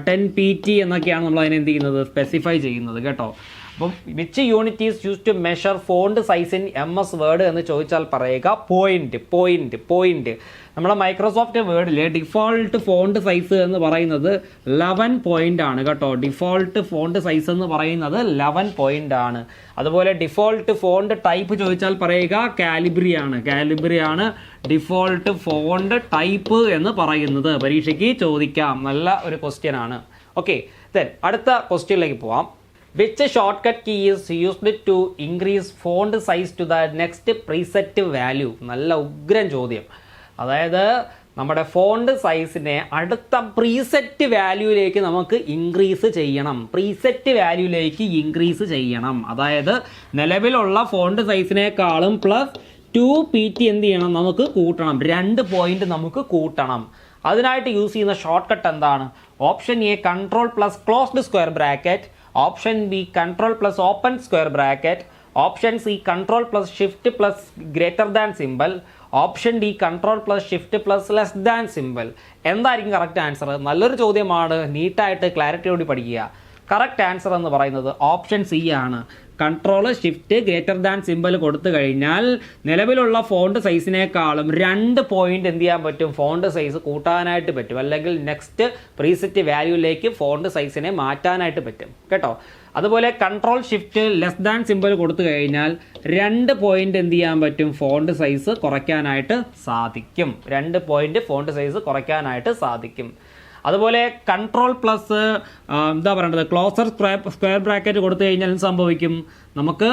A: 10 PT എന്നൊക്കെയാണ് നമ്മൾ അതിനെ എന്ത് ചെയ്യുന്നത്? സ്പെസിഫൈ ചെയ്യുന്നത് കേട്ടോ. അപ്പം which unit is use to measure font size in MS word എന്ന് ചോദിച്ചാൽ പറയുക പോയിന്റ്. നമ്മുടെ മൈക്രോസോഫ്റ്റ് വേർഡിൽ ഡിഫോൾട്ട് ഫോണ്ട് സൈസ് എന്ന് പറയുന്നത് 11 പോയിന്റ് ആണ് കേട്ടോ. ഡിഫോൾട്ട് ഫോണ്ട് സൈസ് എന്ന് പറയുന്നത് 11 പോയിന്റ് ആണ്. അതുപോലെ ഡിഫോൾട്ട് ഫോണ്ട് ടൈപ്പ് ചോദിച്ചാൽ പറയുക കാലിബ്രി ആണ് ഡിഫോൾട്ട് ഫോണ്ട് ടൈപ്പ് എന്ന് പറയുന്നത്. പരീക്ഷയ്ക്ക് ചോദിക്കാം, നല്ല ഒരു ക്വസ്റ്റ്യൻ ആണ്. ഓക്കെ, ദെൻ അടുത്ത ക്വസ്റ്റ്യനിലേക്ക് പോവാം. Which shortcut key is used to increase font size to the next preset value. നല്ല ഉഗ്രൻ ചോദ്യം. അതായത് നമ്മുടെ ഫോണ്ട് സൈസിനെ അടുത്ത പ്രീസെറ്റ് വാല്യൂയിലേക്ക് നമുക്ക് ഇൻക്രീസ് ചെയ്യണം. അതായത് നിലവിലുള്ള ഫോണ്ട് സൈസിനേക്കാളും പ്ലസ് 2 PT എന്ത് ചെയ്യണം, നമുക്ക് കൂട്ടണം. 2 പോയിന്റ് നമുക്ക് കൂട്ടണം. അതിനായിട്ട് യൂസ് ചെയ്യുന്ന ഷോർട്ട് കട്ട് എന്താണ്? Option A control plus closed square bracket, option B control plus open square bracket, option C control plus shift plus greater than simple, option D control plus shift plus less than simple. എന്തായിരിക്കും correct answer? നല്ലൊരു ചോദ്യമാണ്, നീറ്റായിട്ട് ക്ലാരിറ്റിയോട് പഠിക്കുക. Correct answer എന്ന് പറയുന്നത് option C ആണ്. Control shift greater than simple കൊടുത്തു കഴിഞ്ഞാൽ നിലവിലുള്ള ഫോണ്ട് സൈസിനേക്കാളും 2 പോയിന്റ് എന്ത് ചെയ്യാൻ പറ്റും, ഫോണ്ട് സൈസ് കൂട്ടാനായിട്ട് പറ്റും. അല്ലെങ്കിൽ നെക്സ്റ്റ് പ്രീസെറ്റ് വാല്യൂയിലേക്ക് ഫോണ്ട് സൈസിനെ മാറ്റാനായിട്ട് പറ്റും കേട്ടോ. അതുപോലെ control shift less than simple കൊടുത്തു കഴിഞ്ഞാൽ 2 പോയിന്റ് എന്ത് ചെയ്യാൻ പറ്റും, ഫോണ്ട് സൈസ് കുറയ്ക്കാനായിട്ട് സാധിക്കും. 2 പോയിന്റ് ഫോണ്ട് സൈസ് കുറയ്ക്കാനായിട്ട് സാധിക്കും. അതുപോലെ കൺട്രോൾ പ്ലസ് എന്താ പറയേണ്ടത്, ക്ലോസർ സ്ക്വയർ ബ്രാക്കറ്റ് കൊടുത്തു കഴിഞ്ഞാൽ എന്ത് സംഭവിക്കും, നമുക്ക്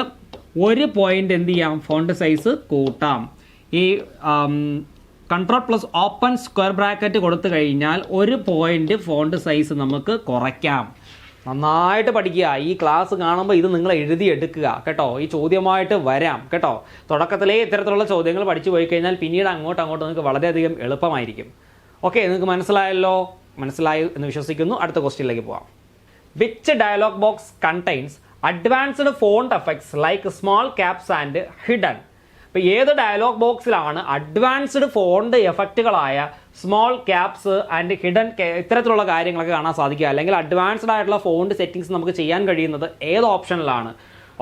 A: 1 പോയിന്റ് എന്ത് ചെയ്യാം, ഫോണ്ട് സൈസ് കൂട്ടാം. ഈ control plus open square bracket കൊടുത്തു കഴിഞ്ഞാൽ 1 പോയിന്റ് ഫോണ്ട് സൈസ് നമുക്ക് കുറയ്ക്കാം. നന്നായിട്ട് പഠിക്കുക. ഈ ക്ലാസ് കാണുമ്പോൾ ഇത് നിങ്ങൾ എഴുതിയെടുക്കുക കേട്ടോ. ഈ ചോദ്യമായിട്ട് വരാം കേട്ടോ. തുടക്കത്തിലേ ഇത്തരത്തിലുള്ള ചോദ്യങ്ങൾ പഠിച്ചു പോയി കഴിഞ്ഞാൽ പിന്നീട് അങ്ങോട്ട് നിങ്ങൾക്ക് വളരെയധികം എളുപ്പമായിരിക്കും. ഓക്കെ, നിങ്ങൾക്ക് മനസ്സിലായി എന്ന് വിശ്വസിക്കുന്നു. അടുത്ത ക്വസ്റ്റ്യനിലേക്ക് പോകാം. Which dialog box contains advanced font effects like small caps and hidden? ഇപ്പോൾ ഏത് ഡയലോഗ് ബോക്സിലാണ് അഡ്വാൻസ്ഡ് ഫോണ്ട് എഫക്റ്റുകളായ സ്മോൾ ക്യാപ്സ് ആൻഡ് ഹിഡൻ ഇത്തരത്തിലുള്ള കാര്യങ്ങളൊക്കെ കാണാൻ സാധിക്കുക, അല്ലെങ്കിൽ അഡ്വാൻസ്ഡ് ആയിട്ടുള്ള ഫോണ്ട് സെറ്റിംഗ്സ് നമുക്ക് ചെയ്യാൻ കഴിയുന്നത് ഏത് ഓപ്ഷനിലാണ്?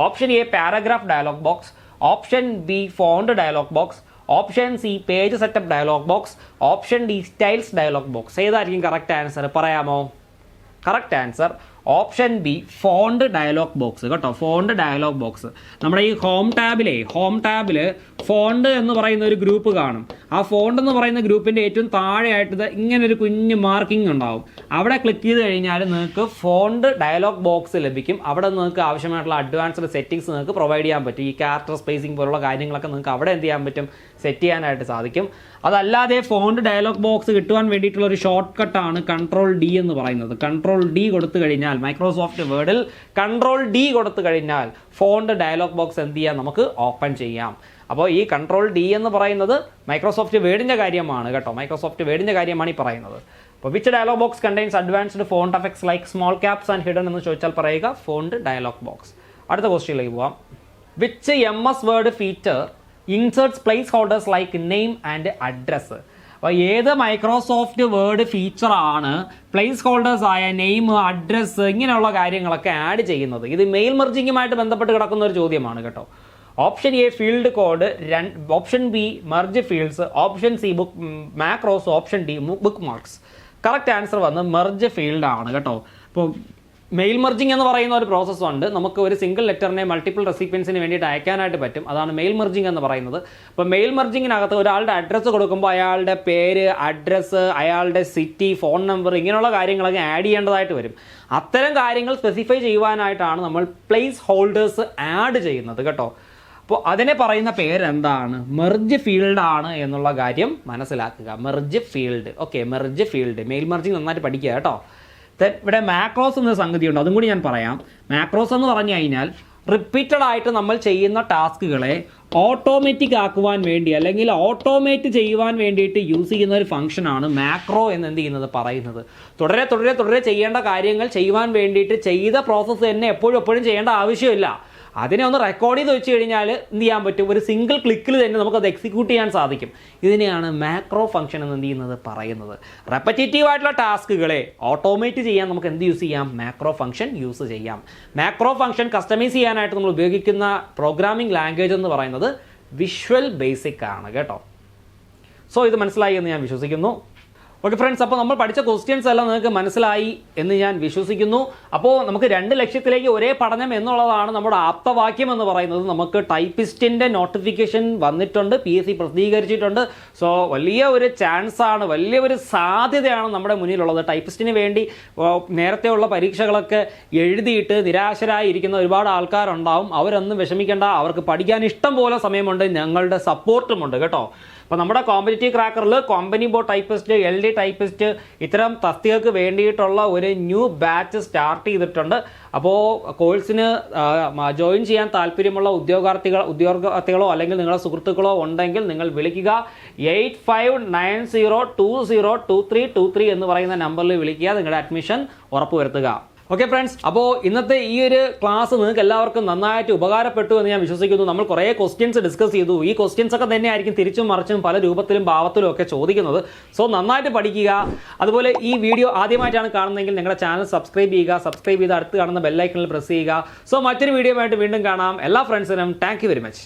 A: Option A paragraph dialog box, option B font dialog box, option C page setup dialog box, option D styles dialog box. ഏതായിരിക്കും കറക്റ്റ് ആൻസർ പറയാമോ? Correct answer option B font dialog box കേട്ടോ. Font dialog box നമ്മുടെ ഈ home ടാബിൽ font എന്ന് പറയുന്ന ഒരു group കാണും. ആ ഫോണ്ട് എന്ന് പറയുന്ന ഗ്രൂപ്പിൻ്റെ ഏറ്റവും താഴെയായിട്ട് ഇങ്ങനെ ഒരു കുഞ്ഞ് മാർക്കിംഗ് ഉണ്ടാവും. അവിടെ ക്ലിക്ക് ചെയ്ത് കഴിഞ്ഞാൽ നിങ്ങൾക്ക് ഫോണ്ട് ഡയലോഗ് ബോക്സ് ലഭിക്കും. അവിടെ നിങ്ങൾക്ക് ആവശ്യമായിട്ടുള്ള അഡ്വാൻസ്ഡ് സെറ്റിംഗ്സ് നിങ്ങൾക്ക് പ്രൊവൈഡ് ചെയ്യാൻ പറ്റും. ഈ ക്യാരക്ടർ സ്പേസിംഗ് പോലുള്ള കാര്യങ്ങളൊക്കെ നിങ്ങൾക്ക് അവിടെ എന്ത് ചെയ്യാൻ പറ്റും, സെറ്റ് ചെയ്യാനായിട്ട് സാധിക്കും. അതല്ലാതെ ഫോണ്ട് ഡയലോഗ് ബോക്സ് കിട്ടുവാൻ വേണ്ടിയിട്ടുള്ള ഒരു ഷോർട്ട് കട്ടാണ് കൺട്രോൾ ഡി എന്ന് പറയുന്നത്. കൺട്രോൾ ഡി കൊടുത്തു കഴിഞ്ഞാൽ മൈക്രോസോഫ്റ്റ് വേർഡിൽ കൺട്രോൾ ഡി കൊടുത്തു കഴിഞ്ഞാൽ ഫോണ്ട് ഡയലോഗ് ബോക്സ് എന്ത് ചെയ്യാം, നമുക്ക് ഓപ്പൺ ചെയ്യാം. അപ്പോൾ ഈ കൺട്രോൾ ഡി എന്ന് പറയുന്നത് മൈക്രോസോഫ്റ്റ് വേർഡിൻ്റെ കാര്യമാണ് കേട്ടോ. മൈക്രോസോഫ്റ്റ് വേർഡിൻ്റെ കാര്യമാണ് ഈ പറയുന്നത്. അപ്പോൾ which dialog box contains advanced font effects like small caps and hidden എന്ന് ചോദിച്ചാൽ പറയുക ഫോണ്ട് ഡയലോഗ് ബോക്സ്. അടുത്ത ക്വസ്റ്റ്യനിലേക്ക് പോവാം. Which MS word feature inserts place holders like name and address? അപ്പോൾ ഏത് മൈക്രോസോഫ്റ്റ് വേർഡ് ഫീച്ചറാണ് പ്ലേസ് ഹോൾഡേഴ്സ് ആയ നെയിം, അഡ്രസ്സ് ഇങ്ങനെയുള്ള കാര്യങ്ങളൊക്കെ ആഡ് ചെയ്യുന്നത്? ഇത് മെയിൽ മെർജിങ്ങുമായിട്ട് ബന്ധപ്പെട്ട് കിടക്കുന്ന ഒരു ചോദ്യമാണ് കേട്ടോ. Option A field code, option B merge fields, option C macros, option D book marks. Correct answer വന്ന് മെർജ് ഫീൽഡ് ആണ് കേട്ടോ. അപ്പോൾ മെയിൽ മെർജിങ് എന്ന് പറയുന്ന ഒരു പ്രോസസ്സ് ഉണ്ട്. നമുക്ക് ഒരു സിംഗിൾ ലെറ്ററിനെ മൾട്ടിപ്പിൾ റെസിപ്പിയൻസിന് വേണ്ടിയിട്ട് അയക്കാനായിട്ട് പറ്റും. അതാണ് മെയിൽ മെർജിങ് എന്ന് പറയുന്നത്. അപ്പോൾ മെയിൽ മെർജിങ്ങിനകത്ത് ഒരാളുടെ അഡ്രസ്സ് കൊടുക്കുമ്പോൾ അയാളുടെ പേര്, അഡ്രസ്സ്, അയാളുടെ സിറ്റി, ഫോൺ നമ്പർ ഇങ്ങനെയുള്ള കാര്യങ്ങളൊക്കെ ആഡ് ചെയ്യേണ്ടതായിട്ട് വരും. അത്തരം കാര്യങ്ങൾ സ്പെസിഫൈ ചെയ്യുവാനായിട്ടാണ് നമ്മൾ പ്ലേസ് ഹോൾഡേഴ്സ് ആഡ് ചെയ്യുന്നത് കേട്ടോ. അപ്പോൾ അതിനെ പറയുന്ന പേരെന്താണ്? മെർജ് ഫീൽഡ് ആണ് എന്നുള്ള കാര്യം മനസ്സിലാക്കുക. Merge field. Okay, merge field. Mail merging നന്നായിട്ട് പഠിക്കുക കേട്ടോ. ഇവിടെ മാക്രോസ് എന്ന സംഗതിയുണ്ട്, അതും കൂടി ഞാൻ പറയാം. മാക്രോസ് എന്ന് പറഞ്ഞു കഴിഞ്ഞാൽ റിപ്പീറ്റഡ് ആയിട്ട് നമ്മൾ ചെയ്യുന്ന ടാസ്കുകളെ ഓട്ടോമാറ്റിക് ആക്കുവാൻ വേണ്ടി അല്ലെങ്കിൽ ഓട്ടോമേറ്റ് ചെയ്യുവാൻ വേണ്ടിയിട്ട് യൂസ് ചെയ്യുന്ന ഒരു ഫംഗ്ഷനാണ് മാക്രോ എന്ന് എന്ത് ചെയ്യുന്നത് പറയുന്നത്. തുടരെ ചെയ്യേണ്ട കാര്യങ്ങൾ ചെയ്യുവാൻ വേണ്ടിയിട്ട് ചെയ്ത പ്രോസസ്സ് തന്നെ എപ്പോഴും ചെയ്യേണ്ട ആവശ്യമില്ല. അതിനെ ഒന്ന് റെക്കോർഡ് ചെയ്ത് വെച്ച് കഴിഞ്ഞാൽ എന്ത് ചെയ്യാൻ പറ്റും, ഒരു സിംഗിൾ ക്ലിക്കിൽ തന്നെ നമുക്കത് എക്സിക്യൂട്ട് ചെയ്യാൻ സാധിക്കും. ഇതിനെയാണ് മാക്രോ ഫംഗ്ഷൻ എന്ന് എന്ത് ചെയ്യുന്നത് പറയുന്നത്. റെപ്പറ്റേറ്റീവ് ആയിട്ടുള്ള ടാസ്കുകളെ ഓട്ടോമേറ്റ് ചെയ്യാൻ നമുക്ക് എന്ത് യൂസ് ചെയ്യാം, മാക്രോ ഫംഗ്ഷൻ യൂസ് ചെയ്യാം. മാക്രോ ഫംഗ്ഷൻ കസ്റ്റമൈസ് ചെയ്യാനായിട്ട് നമ്മൾ ഉപയോഗിക്കുന്ന പ്രോഗ്രാമിംഗ് ലാംഗ്വേജ് എന്ന് പറയുന്നത് വിഷ്വൽ ബേസിക് ആണ് കേട്ടോ. സോ ഇത് മനസ്സിലായി എന്ന് ഞാൻ വിശ്വസിക്കുന്നു. ഓക്കെ ഫ്രണ്ട്സ്, അപ്പോൾ നമ്മൾ പഠിച്ച ക്വസ്റ്റ്യൻസ് എല്ലാം നിങ്ങൾക്ക് മനസ്സിലായി എന്ന് ഞാൻ വിശ്വസിക്കുന്നു. അപ്പോൾ നമുക്ക് 2 ലക്ഷ്യത്തിലേക്ക് ഒരേ പഠനം എന്നുള്ളതാണ് നമ്മുടെ ആപ്തവാക്യം എന്ന് പറയുന്നത്. നമുക്ക് ടൈപ്പിസ്റ്റിൻ്റെ നോട്ടിഫിക്കേഷൻ വന്നിട്ടുണ്ട്, PSC പ്രസിദ്ധീകരിച്ചിട്ടുണ്ട്. സോ വലിയ ഒരു ചാൻസാണ്, വലിയ ഒരു സാധ്യതയാണ് നമ്മുടെ മുന്നിലുള്ളത്. ടൈപ്പിസ്റ്റിന് വേണ്ടി നേരത്തെയുള്ള പരീക്ഷകളൊക്കെ എഴുതിയിട്ട് നിരാശരായിരിക്കുന്ന ഒരുപാട് ആൾക്കാരുണ്ടാവും. അവരൊന്നും വിഷമിക്കേണ്ട, അവർക്ക് പഠിക്കാൻ ഇഷ്ടം പോലെ സമയമുണ്ട്, ഞങ്ങളുടെ സപ്പോർട്ടുമുണ്ട് കേട്ടോ. അപ്പോൾ നമ്മുടെ കോമ്പറ്റീവ് ക്രാക്കറിൽ company board typist, LD typist ഇത്തരം തസ്തികൾക്ക് വേണ്ടിയിട്ടുള്ള ഒരു ന്യൂ ബാച്ച് സ്റ്റാർട്ട് ചെയ്തിട്ടുണ്ട്. അപ്പോൾ കോഴ്സിന് ജോയിൻ ചെയ്യാൻ താല്പര്യമുള്ള ഉദ്യോഗാർത്ഥികളോ അല്ലെങ്കിൽ നിങ്ങളുടെ സുഹൃത്തുക്കളോ ഉണ്ടെങ്കിൽ നിങ്ങൾ വിളിക്കുക. 8590202323 എന്ന് പറയുന്ന നമ്പറിൽ വിളിക്കുക. നിങ്ങളുടെ അഡ്മിഷൻ ഉറപ്പുവരുത്തുക. ഓക്കെ ഫ്രണ്ട്സ്, അപ്പോൾ ഇന്നത്തെ ഈ ഒരു ക്ലാസ് നിങ്ങൾക്ക് എല്ലാവർക്കും നന്നായിട്ട് ഉപകാരപ്പെട്ടു എന്ന് ഞാൻ വിശ്വസിക്കുന്നു. നമ്മൾ കുറേ ക്വസ്റ്റ്യൻസ് ഡിസ്കസ് ചെയ്തു. ഈ ക്വസ്റ്റ്യൻസ് ഒക്കെ തന്നെയായിരിക്കും തിരിച്ചും മറിച്ചും പല രൂപത്തിലും ഭാവത്തിലും ഒക്കെ ചോദിക്കുന്നത്. സോ നന്നായിട്ട് പഠിക്കുക. അതുപോലെ ഈ വീഡിയോ ആദ്യമായിട്ടാണ് കാണുന്നതെങ്കിൽ നിങ്ങളുടെ ചാനൽ സബ്സ്ക്രൈബ് ചെയ്യുക. സബ്സ്ക്രൈബ് ചെയ്ത് അടുത്ത് കാണുന്ന ബെല്ലൈക്കണിൽ പ്രസ് ചെയ്യുക. സോ മറ്റൊരു വീഡിയോ ആയിട്ട് വീണ്ടും കാണാം. എല്ലാ ഫ്രണ്ട്സിനും താങ്ക് യു വെരി മച്ച്.